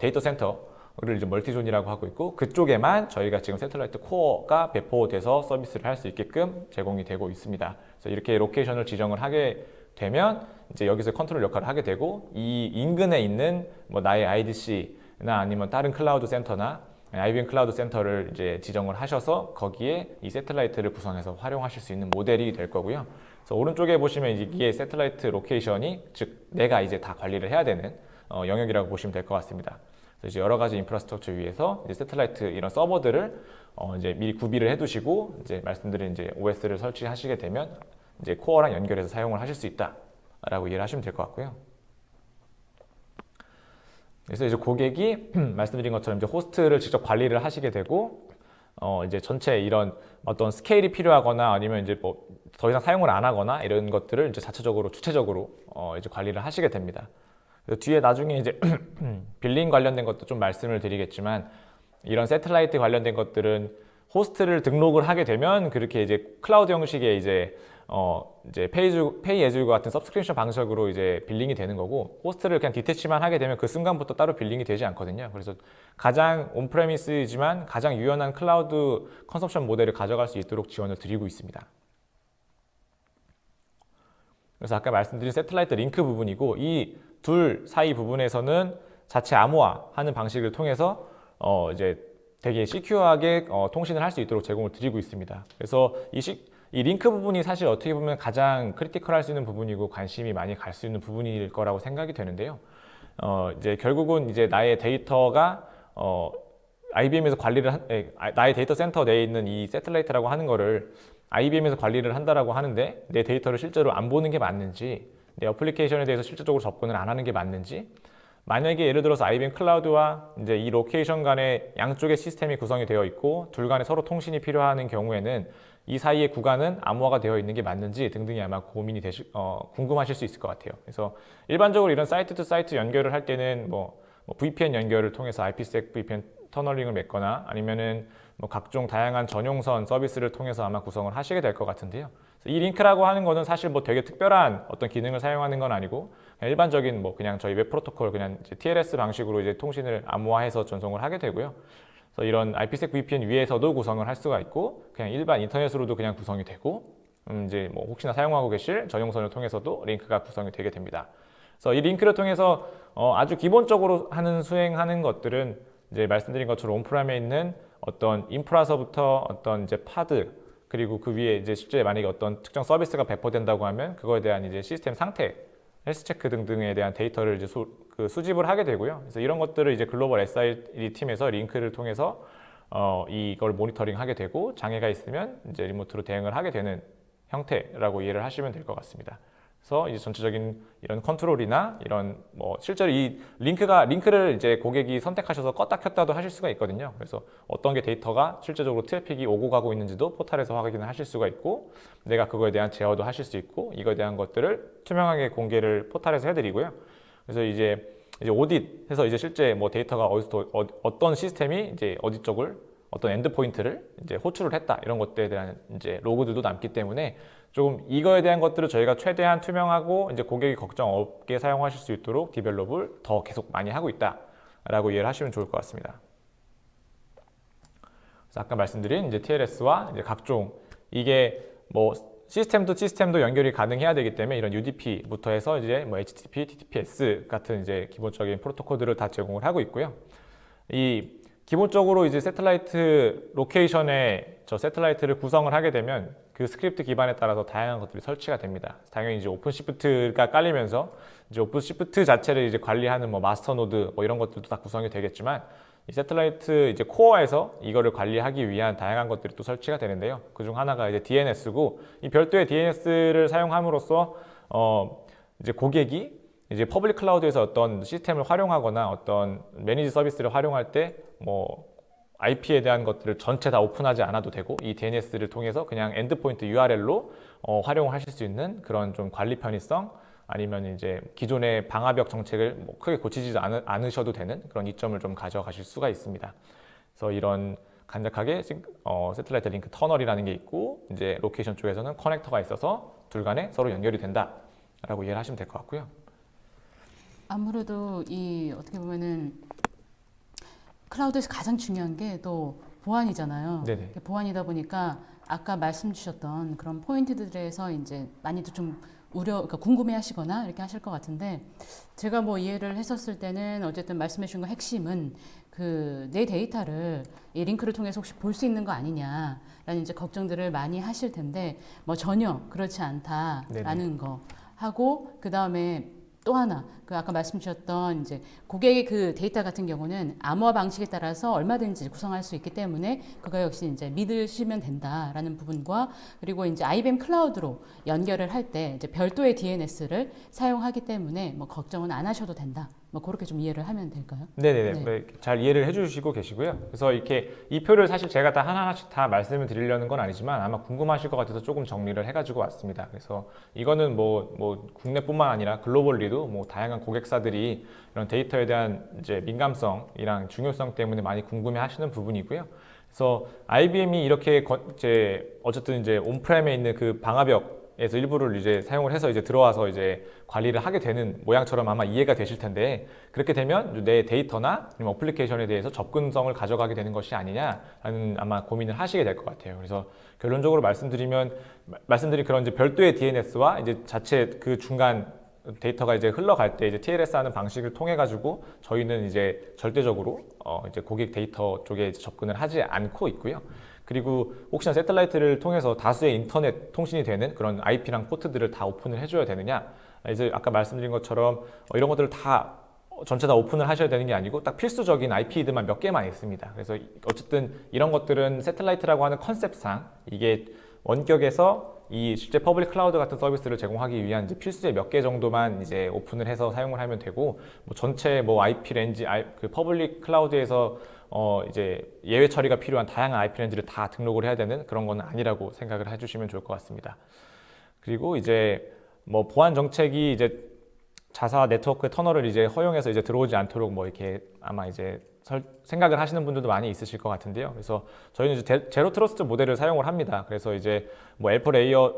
데이터 센터를 이제 멀티존이라고 하고 있고 그쪽에만 저희가 지금 세틀라이트 코어가 배포돼서 서비스를 할 수 있게끔 제공이 되고 있습니다. 그래서 이렇게 로케이션을 지정을 하게 되면 이제 여기서 컨트롤 역할을 하게 되고 이 인근에 있는 나의 IDC나 아니면 다른 클라우드 센터나 IBM 클라우드 센터를 이제 지정을 하셔서 거기에 이 세틀라이트를 구성해서 활용하실 수 있는 모델이 될 거고요. 그래서 오른쪽에 보시면 이게 세틀라이트 로케이션이 즉 내가 이제 다 관리를 해야 되는 영역이라고 보시면 될 것 같습니다. 그래서 이제 여러 가지 인프라스트럭처 위에서 이제 세틀라이트 이런 서버들을 이제 미리 구비를 해두시고 이제 말씀드린 이제 OS를 설치하시게 되면 이제 코어랑 연결해서 사용을 하실 수 있다라고 이해를 하시면 될 것 같고요. 그래서 이제 고객이 말씀드린 것처럼 이제 호스트를 직접 관리를 하시게 되고 이제 전체 이런 어떤 스케일이 필요하거나 아니면 이제 더 이상 사용을 안 하거나 이런 것들을 이제 자체적으로 주체적으로 이제 관리를 하시게 됩니다. 그래서 뒤에 나중에 이제 빌링 관련된 것도 좀 말씀을 드리겠지만 이런 세틀라이트 관련된 것들은 호스트를 등록을 하게 되면 그렇게 이제 클라우드 형식의 이제 페이 애즈 유고 같은 서브스크립션 방식으로 이제 빌링이 되는 거고 호스트를 그냥 디태치만 하게 되면 그 순간부터 따로 빌링이 되지 않거든요. 그래서 가장 온프레미스이지만 가장 유연한 클라우드 컨섬션 모델을 가져갈 수 있도록 지원을 드리고 있습니다. 그래서 아까 말씀드린 세틀라이트 링크 부분이고 이 둘 사이 부분에서는 자체 암호화하는 방식을 통해서 이제 되게 시큐어하게 통신을 할 수 있도록 제공을 드리고 있습니다. 그래서 이 링크 부분이 사실 어떻게 보면 가장 크리티컬할 수 있는 부분이고 관심이 많이 갈 수 있는 부분일 거라고 생각이 되는데요. 이제 결국은 이제 나의 데이터가 IBM에서 나의 데이터 센터 내에 있는 이 세틀라이트라고 하는 거를 IBM에서 관리를 한다라고 하는데 내 데이터를 실제로 안 보는 게 맞는지 내 어플리케이션에 대해서 실질적으로 접근을 안 하는 게 맞는지 만약에 예를 들어서 IBM 클라우드와 이제 이 로케이션 간에 양쪽의 시스템이 구성이 되어 있고 둘 간에 서로 통신이 필요한 경우에는 이 사이의 구간은 암호화가 되어 있는 게 맞는지 등등이 아마 고민이 궁금하실 수 있을 것 같아요. 그래서 일반적으로 이런 사이트 투 사이트 연결을 할 때는 VPN 연결을 통해서 IPsec VPN 터널링을 맺거나 아니면은 뭐 각종 다양한 전용선 서비스를 통해서 아마 구성을 하시게 될 것 같은데요. 이 링크라고 하는 거는 사실 뭐 되게 특별한 어떤 기능을 사용하는 건 아니고 그냥 일반적인 뭐 그냥 저희 웹 프로토콜 그냥 이제 TLS 방식으로 이제 통신을 암호화해서 전송을 하게 되고요. 그래서 이런 IPsec VPN 위에서도 구성을 할 수가 있고 그냥 일반 인터넷으로도 그냥 구성이 되고 이제 뭐 혹시나 사용하고 계실 전용선을 통해서도 링크가 구성이 되게 됩니다. 그래서 이 링크를 통해서 아주 기본적으로 수행하는 것들은 이제 말씀드린 것처럼 온프라임에 있는 어떤 인프라서부터 어떤 이제 파드 그리고 그 위에 이제 실제 만약에 어떤 특정 서비스가 배포된다고 하면 그거에 대한 이제 시스템 상태, 헬스 체크 등등에 대한 데이터를 이제 수집을 하게 되고요. 그래서 이런 것들을 이제 글로벌 SID 팀에서 링크를 통해서 이걸 모니터링하게 되고 장애가 있으면 이제 리모트로 대응을 하게 되는 형태라고 이해를 하시면 될 것 같습니다. 그래서 이제 전체적인 이런 컨트롤이나 이런 뭐 실제로 이 링크를 이제 고객이 선택하셔서 껐다 켰다도 하실 수가 있거든요. 그래서 어떤 게 데이터가 실제적으로 트래픽이 오고 가고 있는지도 포탈에서 확인을 하실 수가 있고 내가 그거에 대한 제어도 하실 수 있고 이거에 대한 것들을 투명하게 공개를 포탈에서 해드리고요. 그래서 이제 오딧해서 이제 실제 뭐 데이터가 어디서 어떤 시스템이 이제 어디 쪽을 어떤 엔드 포인트를 이제 호출을 했다 이런 것들에 대한 이제 로그들도 남기 때문에 조금 이거에 대한 것들을 저희가 최대한 투명하고 이제 고객이 걱정 없게 사용하실 수 있도록 디벨롭을 더 계속 많이 하고 있다라고 이해를 하시면 좋을 것 같습니다. 그래서 아까 말씀드린 이제 TLS와 이제 각종 이게 뭐 시스템도 연결이 가능해야 되기 때문에 이런 UDP부터 해서 이제 뭐 HTTP, TTPS 같은 이제 기본적인 프로토콜들을 다 제공을 하고 있고요. 이 기본적으로 이제 새틀라이트 로케이션에 저 새틀라이트를 구성을 하게 되면 그 스크립트 기반에 따라서 다양한 것들이 설치가 됩니다. 당연히 이제 오픈시프트가 깔리면서 이제 오픈시프트 자체를 이제 관리하는 뭐 마스터 노드 뭐 이런 것들도 다 구성이 되겠지만 이 새틀라이트 이제 코어에서 이거를 관리하기 위한 다양한 것들이 또 설치가 되는데요. 그중 하나가 이제 DNS고 이 별도의 DNS를 사용함으로써 이제 고객이 이제 퍼블릭 클라우드에서 어떤 시스템을 활용하거나 어떤 매니지 서비스를 활용할 때 뭐 IP에 대한 것들을 전체 다 오픈하지 않아도 되고 이 DNS를 통해서 그냥 엔드포인트 URL로 활용을 하실 수 있는 그런 좀 관리 편의성 아니면 이제 기존의 방화벽 정책을 뭐 크게 고치지 않으셔도 되는 그런 이점을 좀 가져가실 수가 있습니다. 그래서 이런 간략하게 새틀라이트 링크 터널이라는 게 있고 이제 로케이션 쪽에서는 커넥터가 있어서 둘 간에 서로 연결이 된다라고 이해를 하시면 될 것 같고요. 아무래도 이 어떻게 보면은 클라우드에서 가장 중요한 게 또 보안이잖아요. 네네. 보안이다 보니까 아까 말씀 주셨던 그런 포인트들에서 이제 많이도 좀 그러니까 궁금해하시거나 이렇게 하실 것 같은데 제가 뭐 이해를 했었을 때는 어쨌든 말씀해 주신 거 핵심은 그 내 데이터를 이 링크를 통해서 혹시 볼 수 있는 거 아니냐라는 이제 걱정들을 많이 하실 텐데 뭐 전혀 그렇지 않다라는 거 하고 그 다음에 또 하나, 그 아까 말씀 주셨던 이제 고객의 그 데이터 같은 경우는 암호화 방식에 따라서 얼마든지 구성할 수 있기 때문에 그거 역시 이제 믿으시면 된다라는 부분과 그리고 이제 IBM 클라우드로 연결을 할 때 이제 별도의 DNS를 사용하기 때문에 뭐 걱정은 안 하셔도 된다. 뭐 그렇게 좀 이해를 하면 될까요? 네네네. 네. 잘 이해를 해주시고 계시고요. 그래서 이렇게 이 표를 사실 제가 다 하나하나씩 다 말씀을 드리려는 건 아니지만 아마 궁금하실 것 같아서 조금 정리를 해가지고 왔습니다. 그래서 이거는 뭐 국내뿐만 아니라 글로벌리도 뭐 다양한 고객사들이 이런 데이터에 대한 이제 민감성이랑 중요성 때문에 많이 궁금해하시는 부분이고요. 그래서 IBM이 이렇게 이제 어쨌든 이제 온프렘에 있는 그 방화벽 에서 일부를 이제 사용을 해서 이제 들어와서 이제 관리를 하게 되는 모양처럼 아마 이해가 되실 텐데 그렇게 되면 내 데이터나 아니면 어플리케이션에 대해서 접근성을 가져가게 되는 것이 아니냐라는 아마 고민을 하시게 될 것 같아요. 그래서 결론적으로 말씀드린 그런 이제 별도의 DNS와 이제 자체 그 중간 데이터가 이제 흘러갈 때 이제 TLS 하는 방식을 통해 가지고 저희는 이제 절대적으로 이제 고객 데이터 쪽에 이제 접근을 하지 않고 있고요. 그리고 혹시나 새틀라이트를 통해서 다수의 인터넷 통신이 되는 그런 IP랑 포트들을 다 오픈을 해줘야 되느냐? 이제 아까 말씀드린 것처럼 이런 것들을 다 전체 다 오픈을 하셔야 되는 게 아니고 딱 필수적인 IP들만 몇 개만 있습니다. 그래서 어쨌든 이런 것들은 새틀라이트라고 하는 컨셉상 이게 원격에서 이 실제 퍼블릭 클라우드 같은 서비스를 제공하기 위한 이제 필수의 몇 개 정도만 이제 오픈을 해서 사용을 하면 되고 뭐 전체 뭐 IP 렌지 그 퍼블릭 클라우드에서 이제 예외 처리가 필요한 다양한 IP 렌지를 다 등록을 해야 되는 그런 건 아니라고 생각을 해주시면 좋을 것 같습니다. 그리고 이제 뭐 보안 정책이 이제 자사 네트워크 터널을 이제 허용해서 이제 들어오지 않도록 뭐 이렇게 아마 이제 생각을 하시는 분들도 많이 있으실 것 같은데요. 그래서 저희는 이제 제로 트러스트 모델을 사용을 합니다. 그래서 이제 뭐 엘프 레이어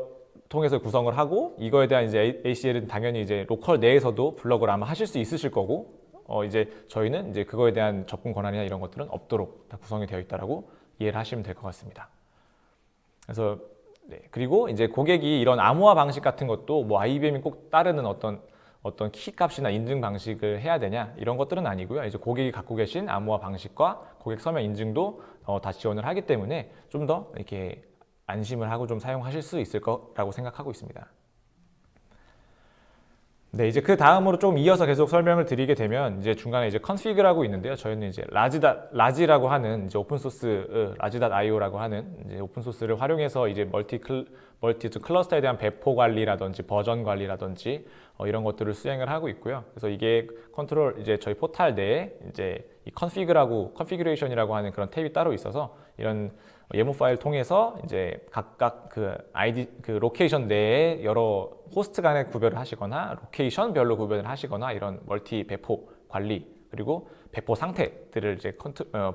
통해서 구성을 하고 이거에 대한 이제 ACL은 당연히 이제 로컬 내에서도 블럭을 아마 하실 수 있으실 거고 이제 저희는 이제 그거에 대한 접근 권한이나 이런 것들은 없도록 다 구성이 되어 있다라고 이해를 하시면 될 것 같습니다. 그래서 네, 그리고 이제 고객이 이런 암호화 방식 같은 것도 뭐 IBM이 꼭 따르는 어떤 키 값이나 인증 방식을 해야 되냐 이런 것들은 아니고요. 이제 고객이 갖고 계신 암호화 방식과 고객 서명 인증도 다 지원을 하기 때문에 좀 더 이렇게 안심을 하고 좀 사용하실 수 있을 거라고 생각하고 있습니다. 네, 이제 그 다음으로 좀 이어서 계속 설명을 드리게 되면 이제 중간에 이제 config라고 있는데요. 저희는 이제 라지라고 하는 이제 오픈 소스 라지.io라고 하는 이제 오픈 소스를 활용해서 이제 멀티 클러스터에 대한 배포 관리라든지 버전 관리라든지 이런 것들을 수행을 하고 있고요. 그래서 이게 컨트롤 이제 저희 포탈 내에 이제 이 configuration이라고 하는 그런 탭이 따로 있어서 이런 예문 파일 통해서 이제 각각 그 로케이션 내에 여러 호스트 간에 구별을 하시거나 로케이션별로 구별을 하시거나 이런 멀티 배포 관리 그리고 배포 상태들을 이제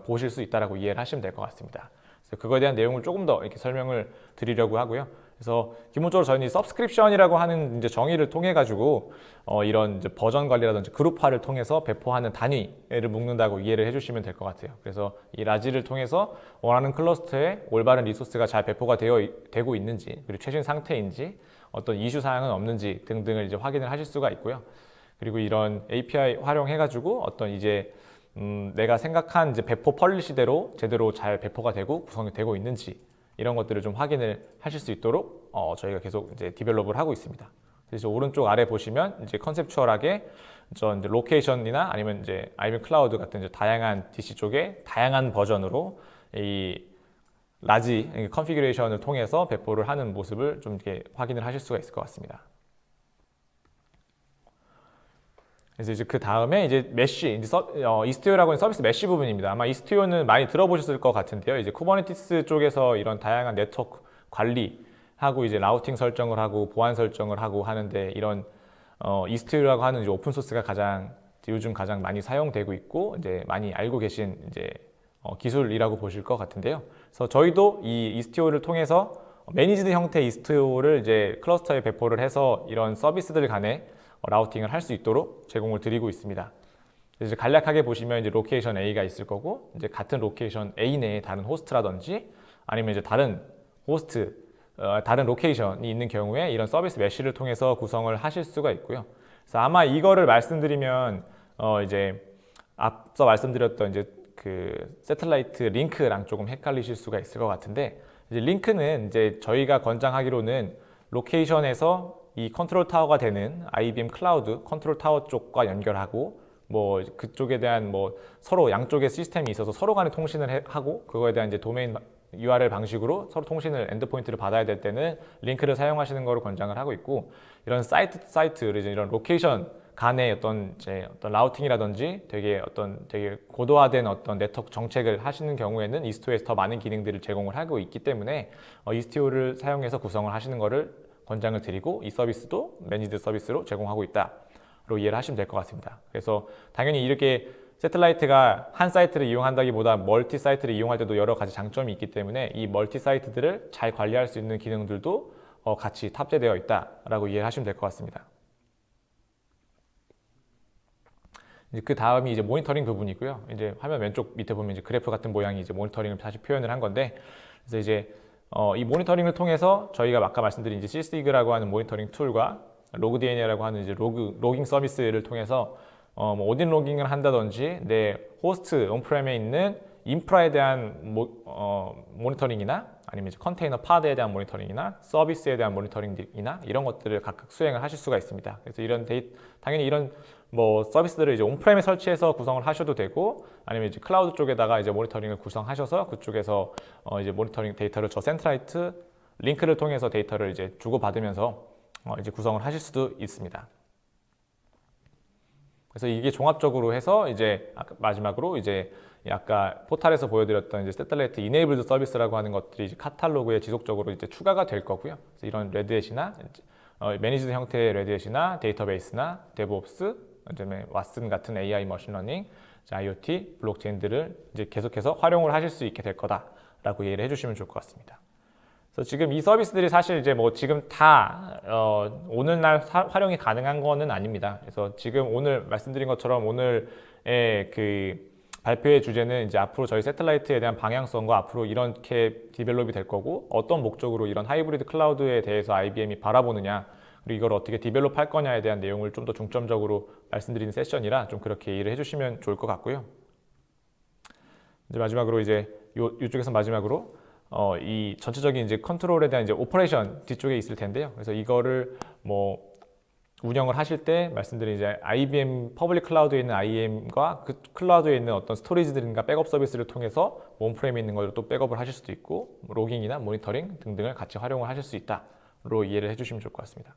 보실 수 있다라고 이해를 하시면 될 것 같습니다. 그래서 그거에 대한 내용을 조금 더 이렇게 설명을 드리려고 하고요. 그래서 기본적으로 저희는 서브스크립션이라고 하는 이제 정의를 통해 가지고 이런 이제 버전 관리라든지 그룹화를 통해서 배포하는 단위를 묶는다고 이해를 해주시면 될 것 같아요. 그래서 이 라지를 통해서 원하는 클러스터에 올바른 리소스가 잘 배포가 되고 있는지 그리고 최신 상태인지 어떤 이슈 사항은 없는지 등등을 이제 확인을 하실 수가 있고요. 그리고 이런 API 활용해 가지고 어떤 이제 내가 생각한 이제 배포 펄리시대로 제대로 잘 배포가 되고 구성이 되고 있는지 이런 것들을 좀 확인을 하실 수 있도록 저희가 계속 이제 디벨롭을 하고 있습니다. 그래서 오른쪽 아래 보시면 이제 컨셉추얼하게 이제 로케이션이나 아니면 이제 IBM 클라우드 같은 이제 다양한 DC 쪽에 다양한 버전으로 이 라지 컨피규레이션을 통해서 배포를 하는 모습을 좀 이렇게 확인을 하실 수가 있을 것 같습니다. 그래서 이제 그 다음에 이제 메쉬, 이스티오라고 하는 서비스 메쉬 부분입니다. 아마 이스티오는 많이 들어보셨을 것 같은데요. 이제 쿠버네티스 쪽에서 이런 다양한 네트워크 관리하고 이제 라우팅 설정을 하고 보안 설정을 하고 하는데 이런 이스티오라고 하는 이제 오픈 소스가 요즘 가장 많이 사용되고 있고 이제 많이 알고 계신 이제 기술이라고 보실 것 같은데요. 그래서 저희도 이 이스티오를 통해서 매니지드 형태의 이스티오를 이제 클러스터에 배포를 해서 이런 서비스들 간에 라우팅을 할 수 있도록 제공을 드리고 있습니다. 이제 간략하게 보시면 이제 로케이션 A가 있을 거고 이제 같은 로케이션 A 내에 다른 호스트라든지 아니면 이제 다른 호스트 다른 로케이션이 있는 경우에 이런 서비스 메쉬를 통해서 구성을 하실 수가 있고요. 그래서 아마 이거를 말씀드리면 이제 앞서 말씀드렸던 이제 그 새틀라이트 링크랑 조금 헷갈리실 수가 있을 것 같은데 이제 링크는 이제 저희가 권장하기로는 로케이션에서 이 컨트롤 타워가 되는 IBM 클라우드 컨트롤 타워 쪽과 연결하고 뭐 그쪽에 대한 뭐 서로 양쪽의 시스템이 있어서 서로 간에 통신을 하고 그거에 대한 이제 도메인 URL 방식으로 서로 통신을 엔드포인트를 받아야 될 때는 링크를 사용하시는 거를 권장을 하고 있고 이런 사이트 이런 로케이션 간의 어떤 라우팅이라든지 되게 고도화된 어떤 네트워크 정책을 하시는 경우에는 이스티오에서 더 많은 기능들을 제공을 하고 있기 때문에 이스티오를 사용해서 구성을 하시는 거를 권장을 드리고 이 서비스도 매니지드 서비스로 제공하고 있다로 이해를 하시면 될 것 같습니다. 그래서 당연히 이렇게 새틀라이트가 한 사이트를 이용한다기보다 멀티 사이트를 이용할 때도 여러 가지 장점이 있기 때문에 이 멀티 사이트들을 잘 관리할 수 있는 기능들도 같이 탑재되어 있다라고 이해를 하시면 될 것 같습니다. 이제 그 다음이 이제 모니터링 부분이고요. 이제 화면 왼쪽 밑에 보면 이제 그래프 같은 모양이 이제 모니터링을 다시 표현을 한 건데, 그래서 이제 이 모니터링을 통해서 저희가 아까 말씀드린 이제 시스티그라고 하는 모니터링 툴과 로그DNA라고 하는 이제 로깅 서비스를 통해서 뭐 오딘 로깅을 한다든지 내 호스트 온프렘에 있는 인프라에 대한 모니터링이나 아니면 이제 컨테이너 파드에 대한 모니터링이나 서비스에 대한 모니터링이나 이런 것들을 각각 수행을 하실 수가 있습니다. 그래서 당연히 이런 뭐 서비스들을 이제 온프렘에 설치해서 구성을 하셔도 되고 아니면 이제 클라우드 쪽에다가 이제 모니터링을 구성하셔서 그쪽에서 이제 모니터링 데이터를 저 센트라이트 링크를 통해서 데이터를 이제 주고받으면서 이제 구성을 하실 수도 있습니다. 그래서 이게 종합적으로 해서 이제 마지막으로 이제 아까 포탈에서 보여드렸던 이제 새틀라이트 이네이블드 서비스라고 하는 것들이 이제 카탈로그에 지속적으로 이제 추가가 될 거고요. 그래서 이런 레드햇이나 매니지드 형태의 레드햇이나 데이터베이스나 데브옵스, 그다음에 왓슨 같은 AI 머신러닝 이제 IoT, 블록체인들을 이제 계속해서 활용을 하실 수 있게 될 거다라고 이해를 해주시면 좋을 것 같습니다. 그래서 지금 이 서비스들이 사실 이제 뭐 지금 다 오늘날 활용이 가능한 거는 아닙니다. 그래서 지금 오늘 말씀드린 것처럼 오늘의 그 발표의 주제는 이제 앞으로 저희 새틀라이트에 대한 방향성과 앞으로 이렇게 디벨롭이 될 거고 어떤 목적으로 이런 하이브리드 클라우드에 대해서 IBM이 바라보느냐 그리고 이걸 어떻게 디벨롭 할 거냐에 대한 내용을 좀 더 중점적으로 말씀드리는 세션이라 좀 그렇게 이해를 해주시면 좋을 것 같고요. 이제 마지막으로 이제 이쪽에서 마지막으로 이 전체적인 이제 컨트롤에 대한 이제 오퍼레이션 뒤쪽에 있을 텐데요. 그래서 이거를 뭐 운영을 하실 때 말씀드린 이제 IBM 퍼블릭 클라우드에 있는 IAM과 그 클라우드에 있는 어떤 스토리지들인가 백업 서비스를 통해서 온프레임에 있는 걸 또 백업을 하실 수도 있고 로깅이나 모니터링 등등을 같이 활용을 하실 수 있다로 이해를 해주시면 좋을 것 같습니다.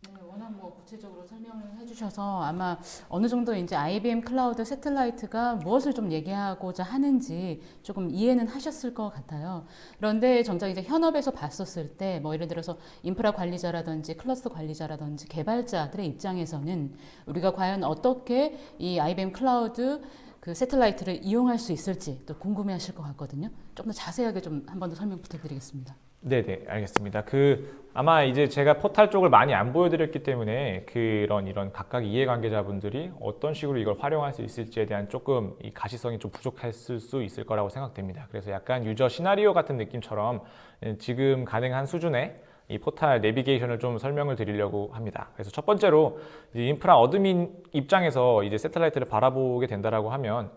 네, 워낙 뭐 구체적으로 설명을 해주셔서 아마 어느 정도 이제 IBM 클라우드 새틀라이트가 무엇을 좀 얘기하고자 하는지 조금 이해는 하셨을 것 같아요. 그런데 정작 이제 현업에서 봤었을 때 뭐 예를 들어서 인프라 관리자라든지 클러스터 관리자라든지 개발자들의 입장에서는 우리가 과연 어떻게 이 IBM 클라우드 그 새틀라이트를 이용할 수 있을지 또 궁금해하실 것 같거든요. 좀 더 자세하게 좀 한 번 더 설명 부탁드리겠습니다. 네네, 알겠습니다. 아마 이제 제가 포탈 쪽을 많이 안 보여드렸기 때문에 이런 각각 이해관계자분들이 어떤 식으로 이걸 활용할 수 있을지에 대한 조금 이 가시성이 좀 부족했을 수 있을 거라고 생각됩니다. 그래서 약간 유저 시나리오 같은 느낌처럼 지금 가능한 수준의 이 포탈 내비게이션을 좀 설명을 드리려고 합니다. 그래서 첫 번째로 이제 인프라 어드민 입장에서 이제 새틀라이트를 바라보게 된다라고 하면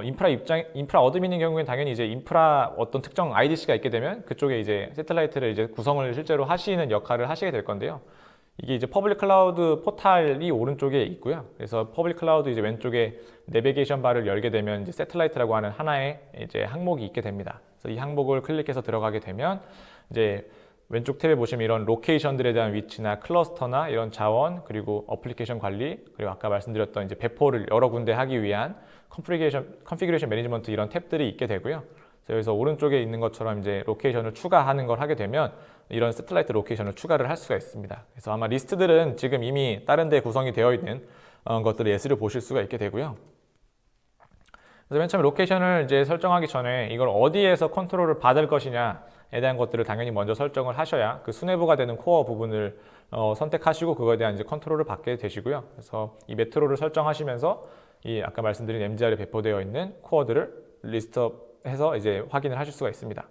인프라 어드민인 경우에는 당연히 이제 인프라 어떤 특정 IDC가 있게 되면 그쪽에 이제 새틀라이트를 이제 구성을 실제로 하시는 역할을 하시게 될 건데요. 이게 이제 퍼블릭 클라우드 포탈이 오른쪽에 있고요. 그래서 퍼블릭 클라우드 이제 왼쪽에 내비게이션 바를 열게 되면 이제 새틀라이트라고 하는 하나의 이제 항목이 있게 됩니다. 그래서 이 항목을 클릭해서 들어가게 되면 이제 왼쪽 탭에 보시면 이런 로케이션들에 대한 위치나 클러스터나 이런 자원 그리고 어플리케이션 관리 그리고 아까 말씀드렸던 이제 배포를 여러 군데 하기 위한 컨피그레이션 매니지먼트 이런 탭들이 있게 되고요. 그래서 오른쪽에 있는 것처럼 이제 로케이션을 추가하는 걸 하게 되면 이런 새틀라이트 로케이션을 추가를 할 수가 있습니다. 그래서 아마 리스트들은 지금 이미 다른 데 구성이 되어 있는 것들을 예시를 보실 수가 있게 되고요. 그래서 맨 처음에 로케이션을 이제 설정하기 전에 이걸 어디에서 컨트롤을 받을 것이냐에 대한 것들을 당연히 먼저 설정을 하셔야 그 수뇌부가 되는 코어 부분을 선택하시고 그거에 대한 이제 컨트롤을 받게 되시고요. 그래서 이 메트로를 설정하시면서 이 아까 말씀드린 MGR에 배포되어 있는 코어들을 리스트업해서 이제 확인을 하실 수가 있습니다.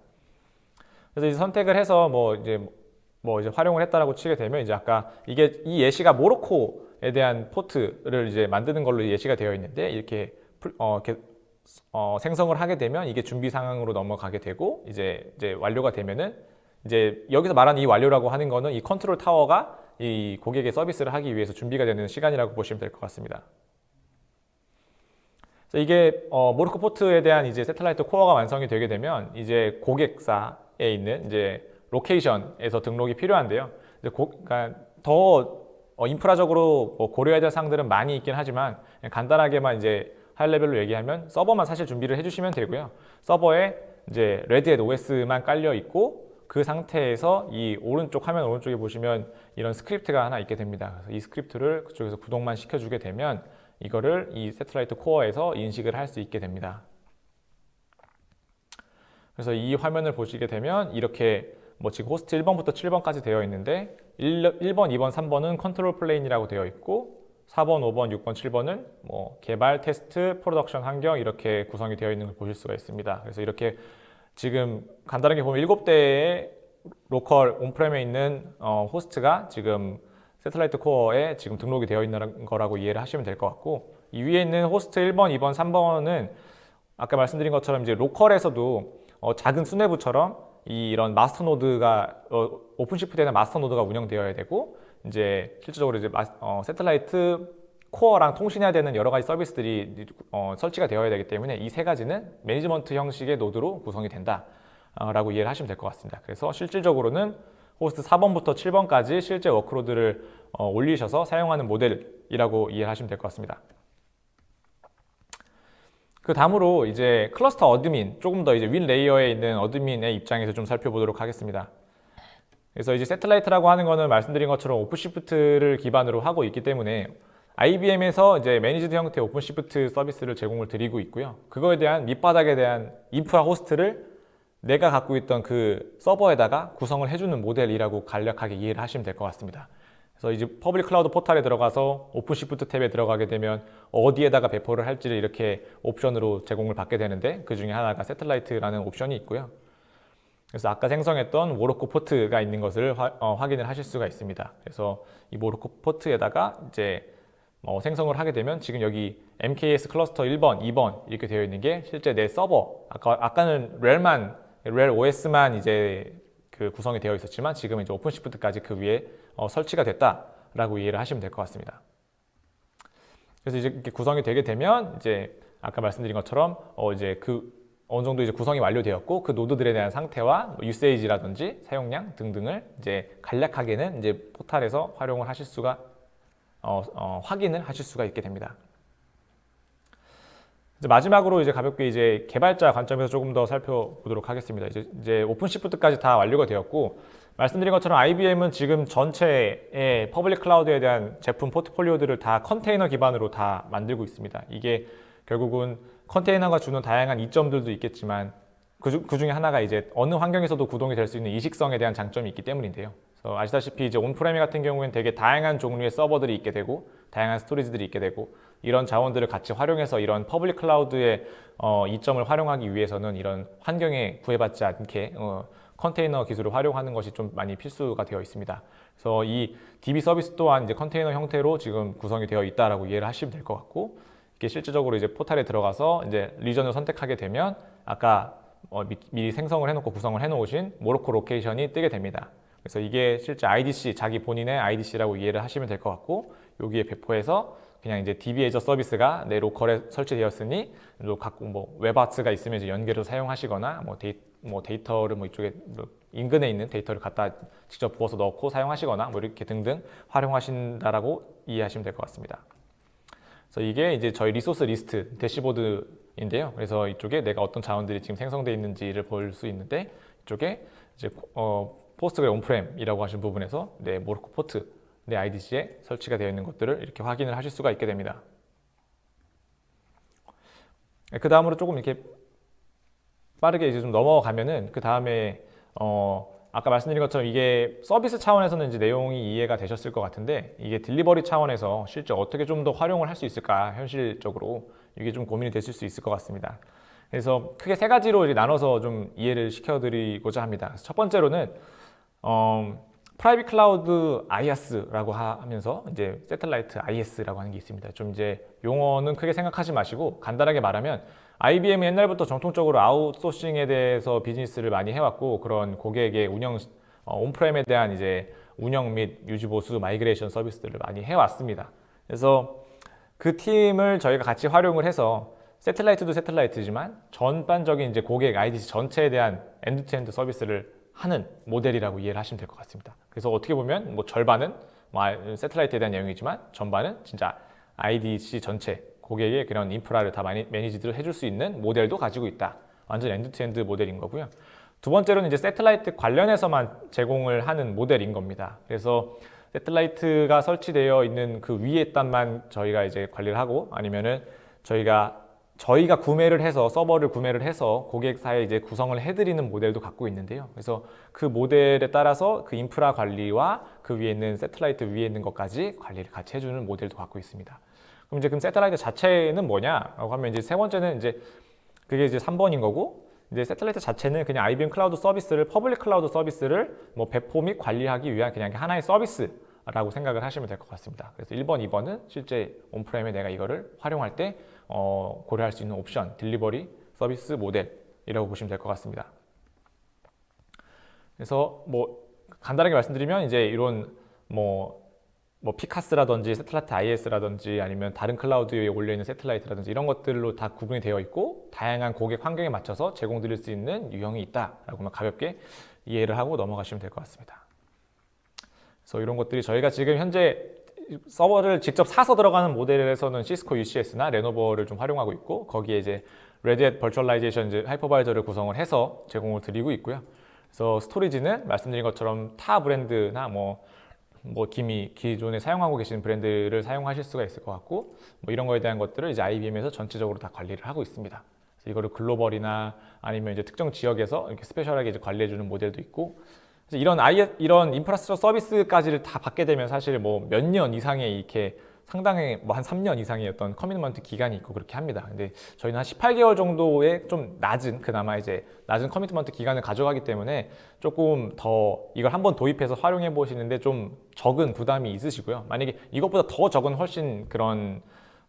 그래서 이제 선택을 해서 뭐 이제 활용을 했다라고 치게 되면 이제 아까 이 예시가 모로코에 대한 포트를 이제 만드는 걸로 예시가 되어 있는데 이렇게 생성을 하게 되면 이게 준비 상황으로 넘어가게 되고 이제 완료가 되면은 이제 여기서 말하는 이 완료라고 하는 거는 이 컨트롤 타워가 이 고객의 서비스를 하기 위해서 준비가 되는 시간이라고 보시면 될 것 같습니다. 그래서 이게 모로코 포트에 대한 이제 새틀라이트 코어가 완성이 되게 되면 이제 고객사에 있는 이제 로케이션에서 등록이 필요한데요. 이제 그러니까 더 인프라적으로 고려해야 될 사항들은 많이 있긴 하지만 간단하게만 이제 하이 레벨로 얘기하면 서버만 사실 준비를 해주시면 되고요. 서버에 이제 레드햇 OS만 깔려 있고 그 상태에서 이 화면 오른쪽에 보시면 이런 스크립트가 하나 있게 됩니다. 그래서 이 스크립트를 그쪽에서 구동만 시켜주게 되면 이거를 이 새틀라이트 코어에서 인식을 할 수 있게 됩니다. 그래서 이 화면을 보시게 되면 이렇게 지금 호스트 1번부터 7번까지 되어 있는데 1번, 2번, 3번은 컨트롤 플레인이라고 되어 있고 4번, 5번, 6번, 7번은 개발, 테스트, 프로덕션 환경 이렇게 구성이 되어 있는 걸 보실 수가 있습니다. 그래서 이렇게 지금 간단하게 보면 7대의 로컬 온프렘에 있는 호스트가 지금 새틀라이트 코어에 지금 등록이 되어 있는 거라고 이해를 하시면 될 것 같고 이 위에 있는 호스트 1번, 2번, 3번은 아까 말씀드린 것처럼 이제 로컬에서도 작은 수뇌부처럼 이런 마스터 노드가 오픈시프트에는 마스터 노드가 운영되어야 되고 이제 실질적으로 이제 새틀라이트 코어랑 통신해야 되는 여러 가지 서비스들이 설치가 되어야 되기 때문에 이 세 가지는 매니지먼트 형식의 노드로 구성이 된다라고 이해를 하시면 될 것 같습니다. 그래서 실질적으로는 호스트 4번부터 7번까지 실제 워크로드를 올리셔서 사용하는 모델이라고 이해를 하시면 될 것 같습니다. 그 다음으로 이제 클러스터 어드민, 조금 더 이제 윈 레이어에 있는 어드민의 입장에서 좀 살펴보도록 하겠습니다. 그래서 이제 새틀라이트라고 하는 거는 말씀드린 것처럼 오픈시프트를 기반으로 하고 있기 때문에 IBM에서 이제 매니지드 형태의 오픈시프트 서비스를 제공을 드리고 있고요. 그거에 대한 밑바닥에 대한 인프라 호스트를 내가 갖고 있던 그 서버에다가 구성을 해주는 모델이라고 간략하게 이해를 하시면 될 것 같습니다. 그래서 이제 퍼블릭 클라우드 포탈에 들어가서 오픈시프트 탭에 들어가게 되면 어디에다가 배포를 할지를 이렇게 옵션으로 제공을 받게 되는데 그 중에 하나가 세틀라이트라는 옵션이 있고요. 그래서 아까 생성했던 모로코 포트가 있는 것을 확인을 하실 수가 있습니다. 그래서 이 모로코 포트에다가 이제 생성을 하게 되면 지금 여기 MKS 클러스터 1번, 2번 이렇게 되어 있는 게 실제 내 서버, 아까는 렐 OS만 이제 그 구성이 되어 있었지만 지금은 이제 오픈시프트까지 그 위에 설치가 됐다라고 이해를 하시면 될 것 같습니다. 그래서 이제 이렇게 구성이 되게 되면 이제 아까 말씀드린 것처럼 이제 그 어느 정도 이제 구성이 완료되었고 그 노드들에 대한 상태와 유세이지라든지 사용량 등등을 이제 간략하게는 이제 포탈에서 활용을 하실 수가 확인을 하실 수가 있게 됩니다. 이제 마지막으로 이제 가볍게 이제 개발자 관점에서 조금 더 살펴보도록 하겠습니다. 이제 오픈시프트까지 다 완료가 되었고 말씀드린 것처럼 IBM은 지금 전체의 퍼블릭 클라우드에 대한 제품 포트폴리오들을 다 컨테이너 기반으로 다 만들고 있습니다. 이게 결국은 컨테이너가 주는 다양한 이점들도 있겠지만 그 중에 하나가 이제 어느 환경에서도 구동이 될 수 있는 이식성에 대한 장점이 있기 때문인데요. 그래서 아시다시피 이제 온프레미 같은 경우에는 되게 다양한 종류의 서버들이 있게 되고 다양한 스토리지들이 있게 되고 이런 자원들을 같이 활용해서 이런 퍼블릭 클라우드의 이점을 활용하기 위해서는 이런 환경에 구애받지 않게 컨테이너 기술을 활용하는 것이 좀 많이 필수가 되어 있습니다. 그래서 이 DB 서비스 또한 이제 컨테이너 형태로 지금 구성이 되어 있다라고 이해를 하시면 될 것 같고 이게 실질적으로 이제 포탈에 들어가서 이제 리전을 선택하게 되면 아까 미리 생성을 해놓고 구성을 해놓으신 모로코 로케이션이 뜨게 됩니다. 그래서 이게 실제 IDC, 자기 본인의 IDC라고 이해를 하시면 될 것 같고 여기에 배포해서 그냥 이제 DB 애저 서비스가 내 로컬에 설치되었으니 갖고 웹아트가 있으면 이제 연계를 사용하시거나 데이터를 이쪽에 인근에 있는 데이터를 갖다 직접 부어서 넣고 사용하시거나 이렇게 등등 활용하신다라고 이해하시면 될 것 같습니다. 그래서 이게 이제 저희 리소스 리스트 대시보드인데요. 그래서 이쪽에 내가 어떤 자원들이 지금 생성되어 있는지를 볼 수 있는데 이쪽에 이제 포스트그레 온프렘이라고 하신 부분에서 내 모로코 포트, 내 IDC에 설치가 되어 있는 것들을 이렇게 확인을 하실 수가 있게 됩니다. 그 다음으로 조금 이렇게 빠르게 이제 좀 넘어가면은 그 다음에 아까 말씀드린 것처럼 이게 서비스 차원에서는 이제 내용이 이해가 되셨을 것 같은데 이게 딜리버리 차원에서 실제 어떻게 좀 더 활용을 할 수 있을까 현실적으로 이게 좀 고민이 되실 수 있을 것 같습니다. 그래서 크게 세 가지로 이제 나눠서 좀 이해를 시켜드리고자 합니다. 첫 번째로는 프라이빗 클라우드 IaaS라고 하면서 이제 세틀라이트 IS라고 하는 게 있습니다. 좀 이제 용어는 크게 생각하지 마시고 간단하게 말하면 IBM이 옛날부터 정통적으로 아웃소싱에 대해서 비즈니스를 많이 해왔고 그런 고객의 온프렘에 대한 이제 운영 및 유지 보수 마이그레이션 서비스들을 많이 해왔습니다. 그래서 그 팀을 저희가 같이 활용을 해서 세틀라이트도 세틀라이트지만 전반적인 이제 고객 IDC 전체에 대한 엔드투엔드 서비스를 하는 모델이라고 이해를 하시면 될 것 같습니다. 그래서 어떻게 보면 절반은 세틀라이트에 대한 내용이지만 전반은 진짜 IDC 전체 고객의 그런 인프라를 다 매니지드를 해줄 수 있는 모델도 가지고 있다. 완전 엔드투엔드 모델인 거고요. 두 번째로는 이제 세틀라이트 관련해서만 제공을 하는 모델인 겁니다. 그래서 세틀라이트가 설치되어 있는 그 위에 단만 저희가 이제 관리를 하고 아니면은 저희가 구매를 해서 서버를 구매를 해서 고객사에 이제 구성을 해드리는 모델도 갖고 있는데요. 그래서 그 모델에 따라서 그 인프라 관리와 그 위에 있는 세틀라이트 위에 있는 것까지 관리를 같이 해주는 모델도 갖고 있습니다. 그럼 세틀라이트 자체는 뭐냐라고 하면 이제 세 번째는 이제 그게 이제 3번인 거고 이제 세틀라이트 자체는 그냥 IBM 클라우드 서비스를 퍼블릭 클라우드 서비스를 배포 및 관리하기 위한 그냥 하나의 서비스라고 생각을 하시면 될 것 같습니다. 그래서 1번, 2번은 실제 온프렘에 내가 이거를 활용할 때 고려할 수 있는 옵션, 딜리버리 서비스 모델이라고 보시면 될 것 같습니다. 그래서 간단하게 말씀드리면 이제 이런 피카스라든지 세틀라이트 IS라든지 아니면 다른 클라우드 위에 올려있는 세틀라이트라든지 이런 것들로 다 구분이 되어 있고 다양한 고객 환경에 맞춰서 제공드릴 수 있는 유형이 있다라고만 가볍게 이해를 하고 넘어가시면 될 것 같습니다. 그래서 이런 것들이 저희가 지금 현재 서버를 직접 사서 들어가는 모델에서는 시스코 UCS나 레노버를 좀 활용하고 있고 거기에 이제 레드햇 버추얼라이제이션 이제 하이퍼바이저를 구성을 해서 제공을 드리고 있고요. 그래서 스토리지는 말씀드린 것처럼 타 브랜드나 뭐 기존에 사용하고 계신 브랜드를 사용하실 수가 있을 것 같고, 뭐 이런 거에 대한 것들을 이제 IBM에서 전체적으로 다 관리를 하고 있습니다. 그래서 이거를 글로벌이나 아니면 이제 특정 지역에서 이렇게 스페셜하게 이제 관리해주는 모델도 있고, 그래서 이런 인프라스트럭처 서비스까지를 다 받게 되면 사실 뭐 몇 년 이상의 이렇게 상당히 뭐 한 3년 이상의 어떤 커미트먼트 기간이 있고 그렇게 합니다. 근데 저희는 한 18개월 정도의 좀 그나마 이제 낮은 커미트먼트 기간을 가져가기 때문에 조금 더 이걸 한번 도입해서 활용해 보시는데 좀 적은 부담이 있으시고요. 만약에 이것보다 더 적은 훨씬 그런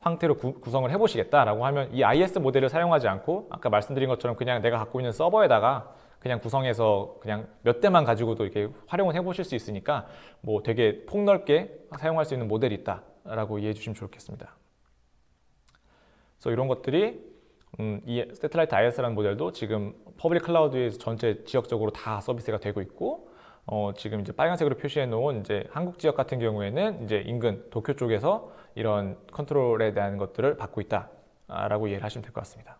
형태로 구성을 해보시겠다라고 하면 이 IS 모델을 사용하지 않고 아까 말씀드린 것처럼 그냥 내가 갖고 있는 서버에다가 그냥 구성해서 그냥 몇 대만 가지고도 이렇게 활용을 해보실 수 있으니까 뭐 되게 폭넓게 사용할 수 있는 모델이 있다라고 이해해 주시면 좋겠습니다. 그래서 이런 것들이 이 세틀라이트 IS라는 모델도 지금 퍼블릭 클라우드에서 전체 지역적으로 다 서비스가 되고 있고, 지금 이제 빨간색으로 표시해 놓은 이제 한국 지역 같은 경우에는 이제 인근 도쿄 쪽에서 이런 컨트롤에 대한 것들을 받고 있다라고 이해를 하시면 될 것 같습니다.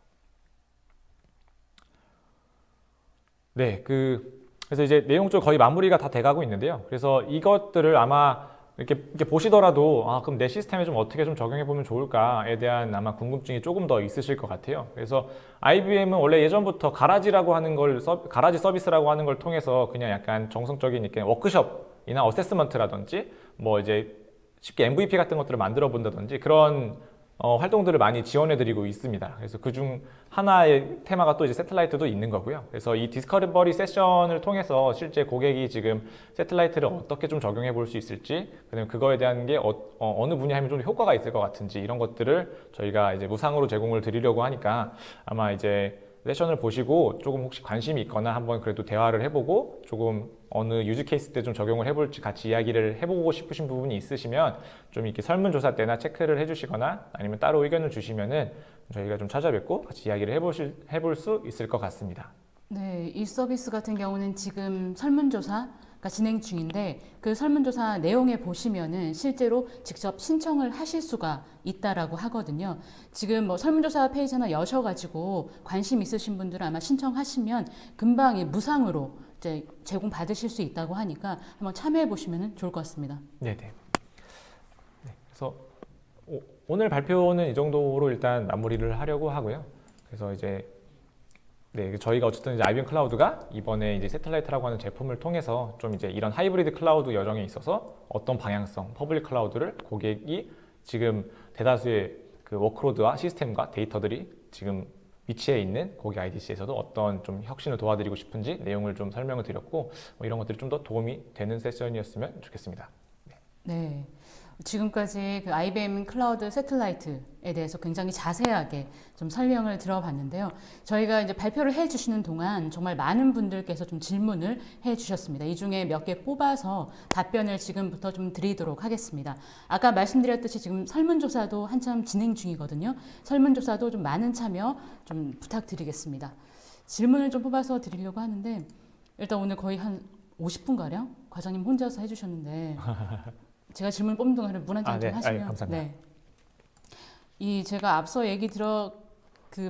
네, 그래서 이제 내용 쪽 거의 마무리가 다 돼가고 있는데요. 그래서 이것들을 아마 이렇게 보시더라도 그럼 내 시스템에 좀 어떻게 좀 적용해 보면 좋을까에 대한 아마 궁금증이 조금 더 있으실 것 같아요. 그래서 IBM은 원래 예전부터 가라지라고 하는 걸 가라지 서비스라고 하는 걸 통해서 그냥 약간 정성적인 이렇게 워크숍이나 어세스먼트라든지 뭐 이제 쉽게 MVP 같은 것들을 만들어 본다든지 그런 활동들을 많이 지원해드리고 있습니다. 그래서 그중 하나의 테마가 또 이제 세틀라이트도 있는 거고요. 그래서 이 디스커버리 세션을 통해서 실제 고객이 지금 세틀라이트를 어떻게 좀 적용해 볼 수 있을지, 그다음에 그거에 대한 게 어느 분야에 하면 좀 효과가 있을 것 같은지 이런 것들을 저희가 이제 무상으로 제공을 드리려고 하니까 아마 이제 세션을 보시고 조금 혹시 관심이 있거나 한번 그래도 대화를 해보고 조금 어느 유즈 케이스 때 좀 적용을 해볼지 같이 이야기를 해보고 싶으신 부분이 있으시면 좀 이렇게 설문조사 때나 체크를 해주시거나 아니면 따로 의견을 주시면은 저희가 좀 찾아뵙고 같이 이야기를 해볼 수 있을 것 같습니다. 네, 이 서비스 같은 경우는 지금 설문조사가 진행 중인데 그 설문조사 내용에 보시면은 실제로 직접 신청을 하실 수가 있다라고 하거든요. 지금 뭐 설문조사 페이지 하나 여셔가지고 관심 있으신 분들은 아마 신청하시면 금방 무상으로 이제 제공 받으실 수 있다고 하니까 한번 참여해 보시면 좋을 것 같습니다. 네네. 네, 그래서 오늘 발표는 이 정도로 일단 마무리를 하려고 하고요. 그래서 이제 네, 저희가 어쨌든 이제 IBM 클라우드가 이번에 이제 세틀라이트라고 하는 제품을 통해서 좀 이제 이런 하이브리드 클라우드 여정에 있어서 어떤 방향성, 퍼블릭 클라우드를 고객이 지금 대다수의 그 워크로드와 시스템과 데이터들이 지금 위치해 있는 고객 IDC에서도 어떤 좀 혁신을 도와드리고 싶은지 내용을 좀 설명을 드렸고 이런 것들이 좀 더 도움이 되는 세션이었으면 좋겠습니다. 네. 지금까지 그 IBM 클라우드 세틀라이트에 대해서 굉장히 자세하게 좀 설명을 들어봤는데요. 저희가 이제 발표를 해주시는 동안 정말 많은 분들께서 좀 질문을 해주셨습니다. 이 중에 몇 개 뽑아서 답변을 지금부터 좀 드리도록 하겠습니다. 아까 말씀드렸듯이 지금 설문조사도 한참 진행 중이거든요. 설문조사도 좀 많은 참여 좀 부탁드리겠습니다. 질문을 좀 뽑아서 드리려고 하는데 일단 오늘 거의 한 50분가량 과장님 혼자서 해주셨는데 제가 질문 뽑는 동안에 문 한 장 좀 하시면. 감사합니다. 네. 이 제가 앞서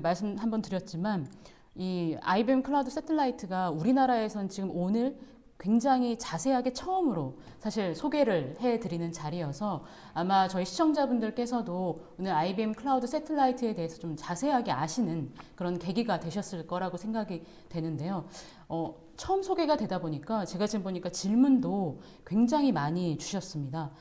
말씀 한번 드렸지만 이 IBM 클라우드 세틀라이트가 우리나라에선 지금 오늘 굉장히 자세하게 처음으로 사실 소개를 해드리는 자리여서 아마 저희 시청자분들께서도 오늘 IBM 클라우드 세틀라이트에 대해서 좀 자세하게 아시는 그런 계기가 되셨을 거라고 생각이 되는데요. 처음 소개가 되다 보니까 제가 지금 보니까 질문도 굉장히 많이 주셨습니다.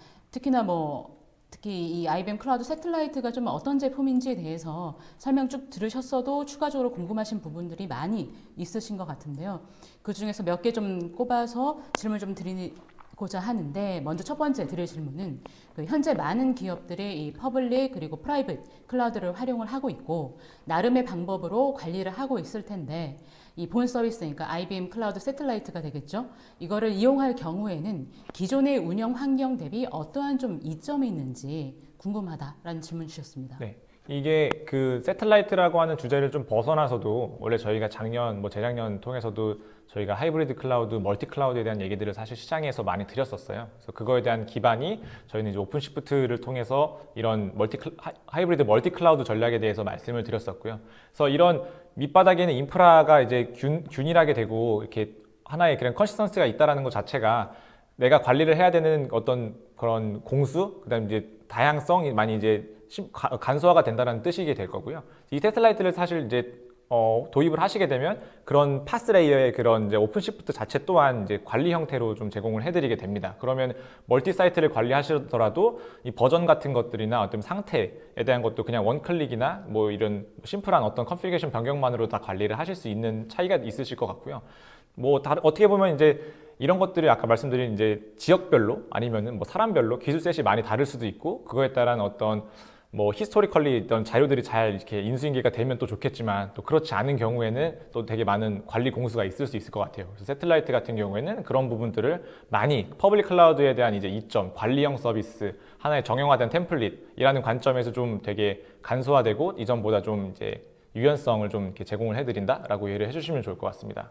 특히 이 IBM 클라우드 세틀라이트가 좀 어떤 제품인지에 대해서 설명 쭉 들으셨어도 추가적으로 궁금하신 부분들이 많이 있으신 것 같은데요. 그 중에서 몇 개 좀 꼽아서 질문 좀 드리고자 하는데 먼저 첫 번째 드릴 질문은 현재 많은 기업들이 이 퍼블릭 그리고 프라이빗 클라우드를 활용을 하고 있고 나름의 방법으로 관리를 하고 있을 텐데 이 본 서비스니까 IBM 클라우드 세틀라이트가 되겠죠. 이거를 이용할 경우에는 기존의 운영 환경 대비 어떠한 좀 이점이 있는지 궁금하다라는 질문 주셨습니다. 네. 이게 그 세틀라이트라고 하는 주제를 좀 벗어나서도 원래 저희가 작년, 재작년 통해서도 저희가 하이브리드 클라우드, 멀티 클라우드에 대한 얘기들을 사실 시장에서 많이 드렸었어요. 그래서 그거에 대한 기반이 저희는 이제 오픈시프트를 통해서 이런 하이브리드 멀티 클라우드 전략에 대해서 말씀을 드렸었고요. 그래서 이런 밑바닥에는 인프라가 이제 균일하게 되고 이렇게 하나의 그런 컨시스턴스가 있다라는 것 자체가 내가 관리를 해야 되는 어떤 그런 공수, 그다음 이제 다양성이 많이 이제 간소화가 된다는 뜻이게 될 거고요. 이 세틀라이트를 사실 이제 도입을 하시게 되면 그런 파스 레이어의 그런 이제 오픈시프트 자체 또한 이제 관리 형태로 좀 제공을 해드리게 됩니다. 그러면 멀티 사이트를 관리하시더라도 이 버전 같은 것들이나 어떤 상태에 대한 것도 그냥 원클릭이나 뭐 이런 심플한 어떤 컨피그레이션 변경만으로 다 관리를 하실 수 있는 차이가 있으실 것 같고요. 뭐 어떻게 보면 이제 이런 것들이 아까 말씀드린 이제 지역별로 아니면은 뭐 사람별로 기술셋이 많이 다를 수도 있고 그거에 따른 어떤 뭐 히스토리컬리 있던 자료들이 잘 이렇게 인수인계가 되면 또 좋겠지만 또 그렇지 않은 경우에는 또 되게 많은 관리 공수가 있을 수 있을 것 같아요. 그래서 세틀라이트 같은 경우에는 그런 부분들을 많이 퍼블릭 클라우드에 대한 이제 이점, 관리형 서비스, 하나의 정형화된 템플릿이라는 관점에서 좀 되게 간소화되고 이전보다 좀 이제 유연성을 좀 이렇게 제공을 해드린다라고 이해를 해주시면 좋을 것 같습니다.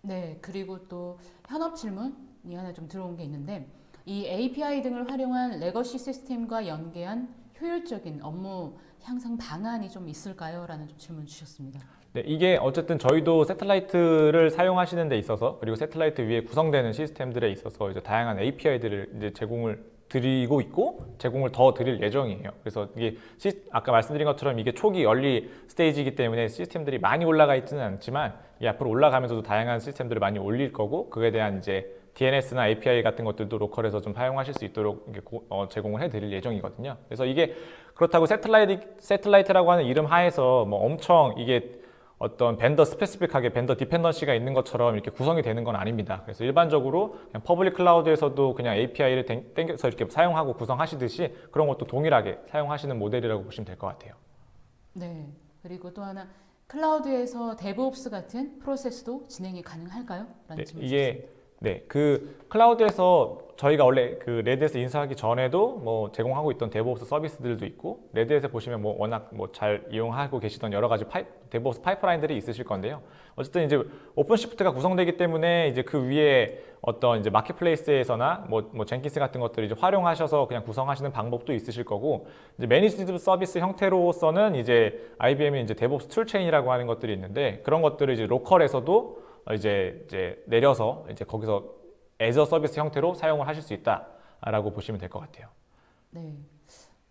네, 그리고 또 현업 질문이 하나 좀 들어온 게 있는데 이 API 등을 활용한 레거시 시스템과 연계한 효율적인 업무 향상 방안이 좀 있을까요? 라는 좀 질문 주셨습니다. 네, 이게 어쨌든 저희도 세틀라이트를 사용하시는 데 있어서 그리고 세틀라이트 위에 구성되는 시스템들에 있어서 이제 다양한 API들을 이제 제공을 드리고 있고 제공을 더 드릴 예정이에요. 그래서 이게 아까 말씀드린 것처럼 이게 초기 얼리 스테이지이기 때문에 시스템들이 많이 올라가 있지는 않지만 이 앞으로 올라가면서도 다양한 시스템들을 많이 올릴 거고 그에 대한 이제 DNS나 API 같은 것들도 로컬에서 좀 사용하실 수 있도록 제공을 해드릴 예정이거든요. 그래서 이게 그렇다고 세틀라이트라고 하는 이름 하에서 뭐 엄청 이게 어떤 벤더 스페시픽하게 벤더 디펜던시가 있는 것처럼 이렇게 구성이 되는 건 아닙니다. 그래서 일반적으로 그냥 퍼블릭 클라우드에서도 그냥 API를 땡겨서 이렇게 사용하고 구성하시듯이 그런 것도 동일하게 사용하시는 모델이라고 보시면 될 것 같아요. 네, 그리고 또 하나 클라우드에서 데브옵스 같은 프로세스도 진행이 가능할까요? 라는 질문 주셨습니다. 네, 그 클라우드에서 저희가 원래 그 레드에서 인수하기 전에도 뭐 제공하고 있던 데브옵스 서비스들도 있고 레드에서 보시면 뭐 워낙 뭐 잘 이용하고 계시던 여러 가지 데브옵스 파이프라인들이 있으실 건데요. 어쨌든 이제 오픈시프트가 구성되기 때문에 이제 그 위에 어떤 이제 마켓플레이스에서나 뭐 젠킨스 같은 것들을 이제 활용하셔서 그냥 구성하시는 방법도 있으실 거고 이제 매니지드 서비스 형태로서는 이제 IBM이 이제 데브옵스 툴체인이라고 하는 것들이 있는데 그런 것들을 이제 로컬에서도 이제 내려서 이제 거기서 애저 서비스 형태로 사용을 하실 수 있다라고 보시면 될 것 같아요. 네,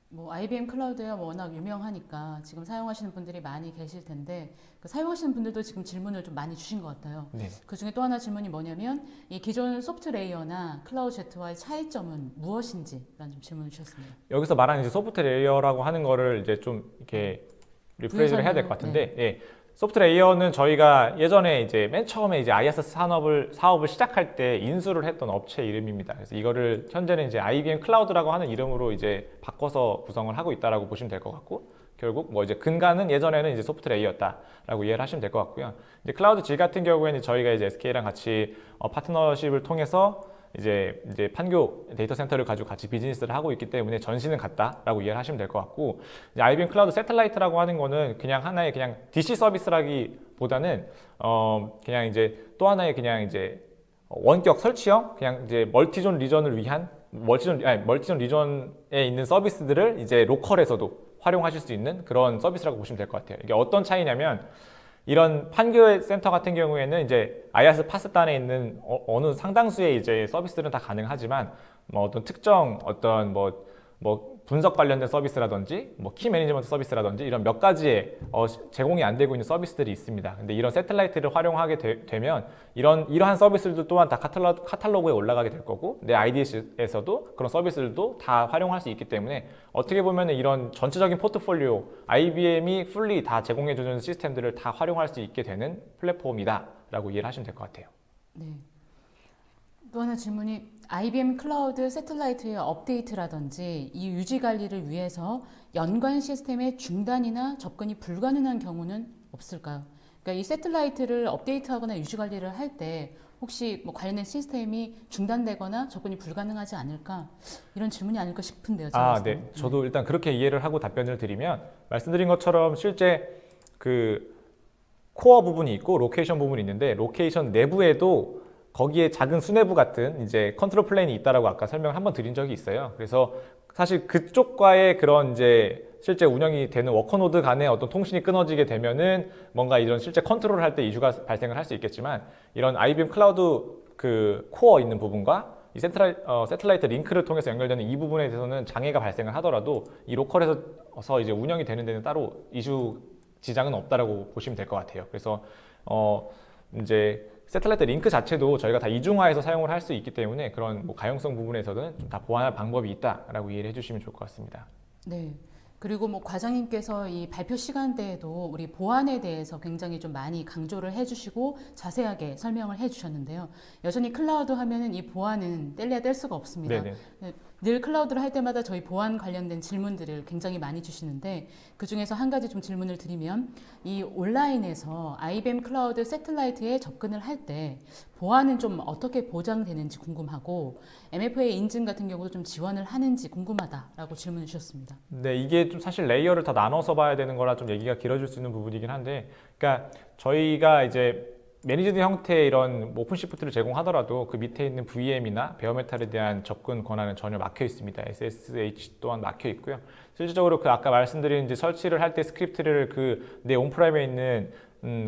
뭐 IBM 클라우드야 뭐 워낙 유명하니까 지금 사용하시는 분들이 많이 계실 텐데 그 사용하시는 분들도 지금 질문을 좀 많이 주신 것 같아요. 네. 그 중에 또 하나 질문이 뭐냐면 이 기존 소프트 레이어나 클라우드 제트와의 차이점은 무엇인지라는 좀 질문을 주셨습니다. 여기서 말하는 이제 소프트 레이어라고 하는 거를 이제 좀 이렇게 리프레이즈를 해야 될 것 같은데, 네. 예. 소프트 레이어는 저희가 예전에 이제 맨 처음에 이제 IaaS 사업을 시작할 때 인수를 했던 업체 이름입니다. 그래서 이거를 현재는 이제 IBM 클라우드라고 하는 이름으로 이제 바꿔서 구성을 하고 있다라고 보시면 될 것 같고, 결국 뭐 이제 근간은 예전에는 이제 소프트 레이어였다라고 이해를 하시면 될 것 같고요. 이제 클라우드 질 같은 경우에는 저희가 이제 SK랑 같이 파트너십을 통해서 이제 판교 데이터 센터를 가지고 같이 비즈니스를 하고 있기 때문에 전신은 같다라고 이해를 하시면 될 것 같고, 이제 IBM 클라우드 세틀라이트라고 하는 거는 그냥 하나의 그냥 DC 서비스라기보다는 그냥 이제 또 하나의 그냥 이제 원격 설치형 그냥 이제 멀티존 리전을 위한 멀티존 리전에 있는 서비스들을 이제 로컬에서도 활용하실 수 있는 그런 서비스라고 보시면 될 것 같아요. 이게 어떤 차이냐면 이런 판교 센터 같은 경우에는 이제 IaaS 파스단에 있는 어느 상당수의 이제 서비스들은 다 가능하지만 뭐 어떤 특정 어떤 뭐 분석 관련된 서비스라든지 뭐 키 매니지먼트 서비스라든지 이런 몇 가지의 제공이 안 되고 있는 서비스들이 있습니다. 근데 이런 세틀라이트를 활용하게 되면 이러한 서비스들도 또한 다 카탈로그에 올라가게 될 거고 내 IDS에서도 그런 서비스들도 다 활용할 수 있기 때문에 어떻게 보면 이런 전체적인 포트폴리오 IBM이 풀리 다 제공해주는 시스템들을 다 활용할 수 있게 되는 플랫폼이다라고 이해를 하시면 될 것 같아요. 네. 또 하나 질문이 IBM 클라우드 세틀라이트의 업데이트라든지 이 유지 관리를 위해서 연관 시스템의 중단이나 접근이 불가능한 경우는 없을까요? 그러니까 이 세틀라이트를 업데이트하거나 유지 관리를 할 때 혹시 뭐 관련된 시스템이 중단되거나 접근이 불가능하지 않을까 이런 질문이 아닐까 싶은데요. 네. 저도 일단 그렇게 이해를 하고 답변을 드리면 말씀드린 것처럼 실제 그 코어 부분이 있고 로케이션 부분이 있는데 로케이션 내부에도 거기에 작은 수뇌부 같은 이제 컨트롤 플레인이 있다라고 아까 설명을 한번 드린 적이 있어요. 그래서 사실 그쪽과의 그런 이제 실제 운영이 되는 워커노드 간의 어떤 통신이 끊어지게 되면은 뭔가 이런 실제 컨트롤을 할 때 이슈가 발생을 할 수 있겠지만 이런 IBM 클라우드 그 코어 있는 부분과 세틀라이트 링크를 통해서 연결되는 이 부분에 대해서는 장애가 발생을 하더라도 이 로컬에서 이제 운영이 되는 데는 따로 이슈 지장은 없다라고 보시면 될 것 같아요. 그래서 이제 세틀라이트 링크 자체도 저희가 다 이중화해서 사용을 할 수 있기 때문에 그런 뭐 가용성 부분에서는 좀 다 보완할 방법이 있다라고 이해를 해주시면 좋을 것 같습니다. 네. 그리고 뭐 과장님께서 이 발표 시간대에도 우리 보안에 대해서 굉장히 좀 많이 강조를 해주시고 자세하게 설명을 해주셨는데요. 여전히 클라우드 하면은 이 보안은 뗄래야 뗄 수가 없습니다. 네네. 늘 클라우드를 할 때마다 저희 보안 관련된 질문들을 굉장히 많이 주시는데 그 중에서 한 가지 좀 질문을 드리면 이 온라인에서 IBM 클라우드 세틀라이트에 접근을 할 때 보안은 좀 어떻게 보장되는지 궁금하고 MFA 인증 같은 경우도 좀 지원을 하는지 궁금하다라고 질문을 주셨습니다. 네, 이게 좀 사실 레이어를 다 나눠서 봐야 되는 거라 좀 얘기가 길어질 수 있는 부분이긴 한데, 그러니까 저희가 이제 매니지드 형태의 이런 오픈시프트를 제공하더라도 그 밑에 있는 VM이나 베어메탈에 대한 접근 권한은 전혀 막혀 있습니다. SSH 또한 막혀 있고요. 실질적으로 그 아까 말씀드린 이제 설치를 할 때 스크립트를 그 내 온프라임에 있는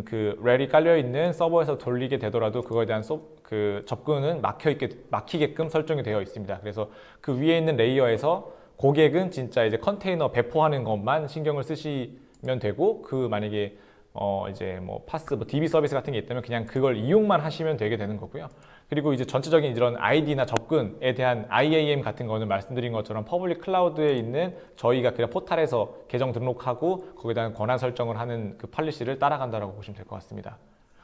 그 렐이 깔려 있는 서버에서 돌리게 되더라도 그거에 대한 그 접근은 막히게끔 설정이 되어 있습니다. 그래서 그 위에 있는 레이어에서 고객은 진짜 이제 컨테이너 배포하는 것만 신경을 쓰시면 되고, 그 만약에 이제 뭐 파스, 뭐 DB 서비스 같은 게 있다면 그냥 그걸 이용만 하시면 되게 되는 거고요. 그리고 이제 전체적인 이런 아이디나 접근에 대한 IAM 같은 거는 말씀드린 것처럼 퍼블릭 클라우드에 있는 저희가 그냥 포탈에서 계정 등록하고 거기에 대한 권한 설정을 하는 그 팔리시를 따라간다라고 보시면 될 것 같습니다.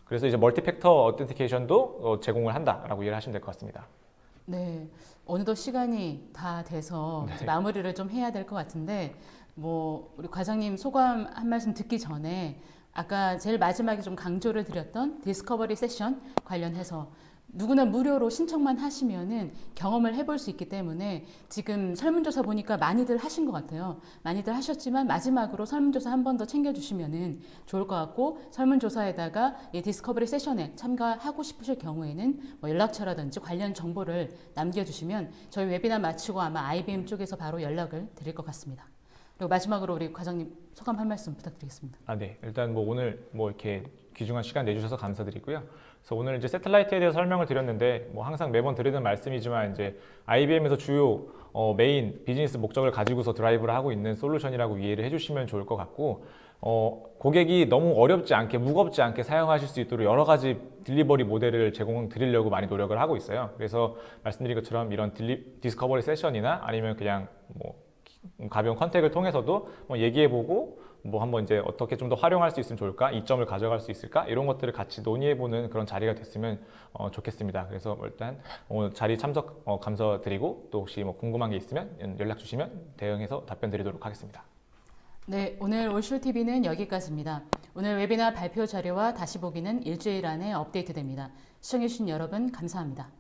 그래서 이제 멀티팩터 어텐티케이션도 제공을 한다라고 이해를 하시면 될 것 같습니다. 네, 어느덧 시간이 다 돼서 이제 마무리를 좀 해야 될 것 같은데 뭐 우리 과장님 소감 한 말씀 듣기 전에 아까 제일 마지막에 좀 강조를 드렸던 디스커버리 세션 관련해서 누구나 무료로 신청만 하시면은 경험을 해볼 수 있기 때문에 지금 설문조사 보니까 많이들 하신 것 같아요. 많이들 하셨지만 마지막으로 설문조사 한 번 더 챙겨주시면은 좋을 것 같고, 설문조사에다가 이 디스커버리 세션에 참가하고 싶으실 경우에는 뭐 연락처라든지 관련 정보를 남겨주시면 저희 웨비나 마치고 아마 IBM 쪽에서 바로 연락을 드릴 것 같습니다. 그리고 마지막으로 우리 과장님 소감 한 말씀 부탁드리겠습니다. 네. 일단 뭐 오늘 뭐 이렇게 귀중한 시간 내주셔서 감사드리고요. 그래서 오늘 이제 세틀라이트에 대해서 설명을 드렸는데, 뭐 항상 매번 드리는 말씀이지만 이제 IBM에서 주요 메인 비즈니스 목적을 가지고서 드라이브를 하고 있는 솔루션이라고 이해를 해주시면 좋을 것 같고, 고객이 너무 어렵지 않게 무겁지 않게 사용하실 수 있도록 여러 가지 딜리버리 모델을 제공드리려고 많이 노력을 하고 있어요. 그래서 말씀드린 것처럼 이런 디스커버리 세션이나 아니면 그냥 뭐 가벼운 컨택을 통해서도 뭐 얘기해보고 뭐 한번 이제 어떻게 좀 더 활용할 수 있으면 좋을까, 이점을 가져갈 수 있을까, 이런 것들을 같이 논의해보는 그런 자리가 됐으면 좋겠습니다. 그래서 일단 오늘 자리 참석 감사드리고, 또 혹시 뭐 궁금한 게 있으면 연락 주시면 대응해서 답변 드리도록 하겠습니다. 네, 오늘 올쇼TV는 여기까지입니다. 오늘 웨비나 발표 자료와 다시 보기는 일주일 안에 업데이트됩니다. 시청해주신 여러분 감사합니다.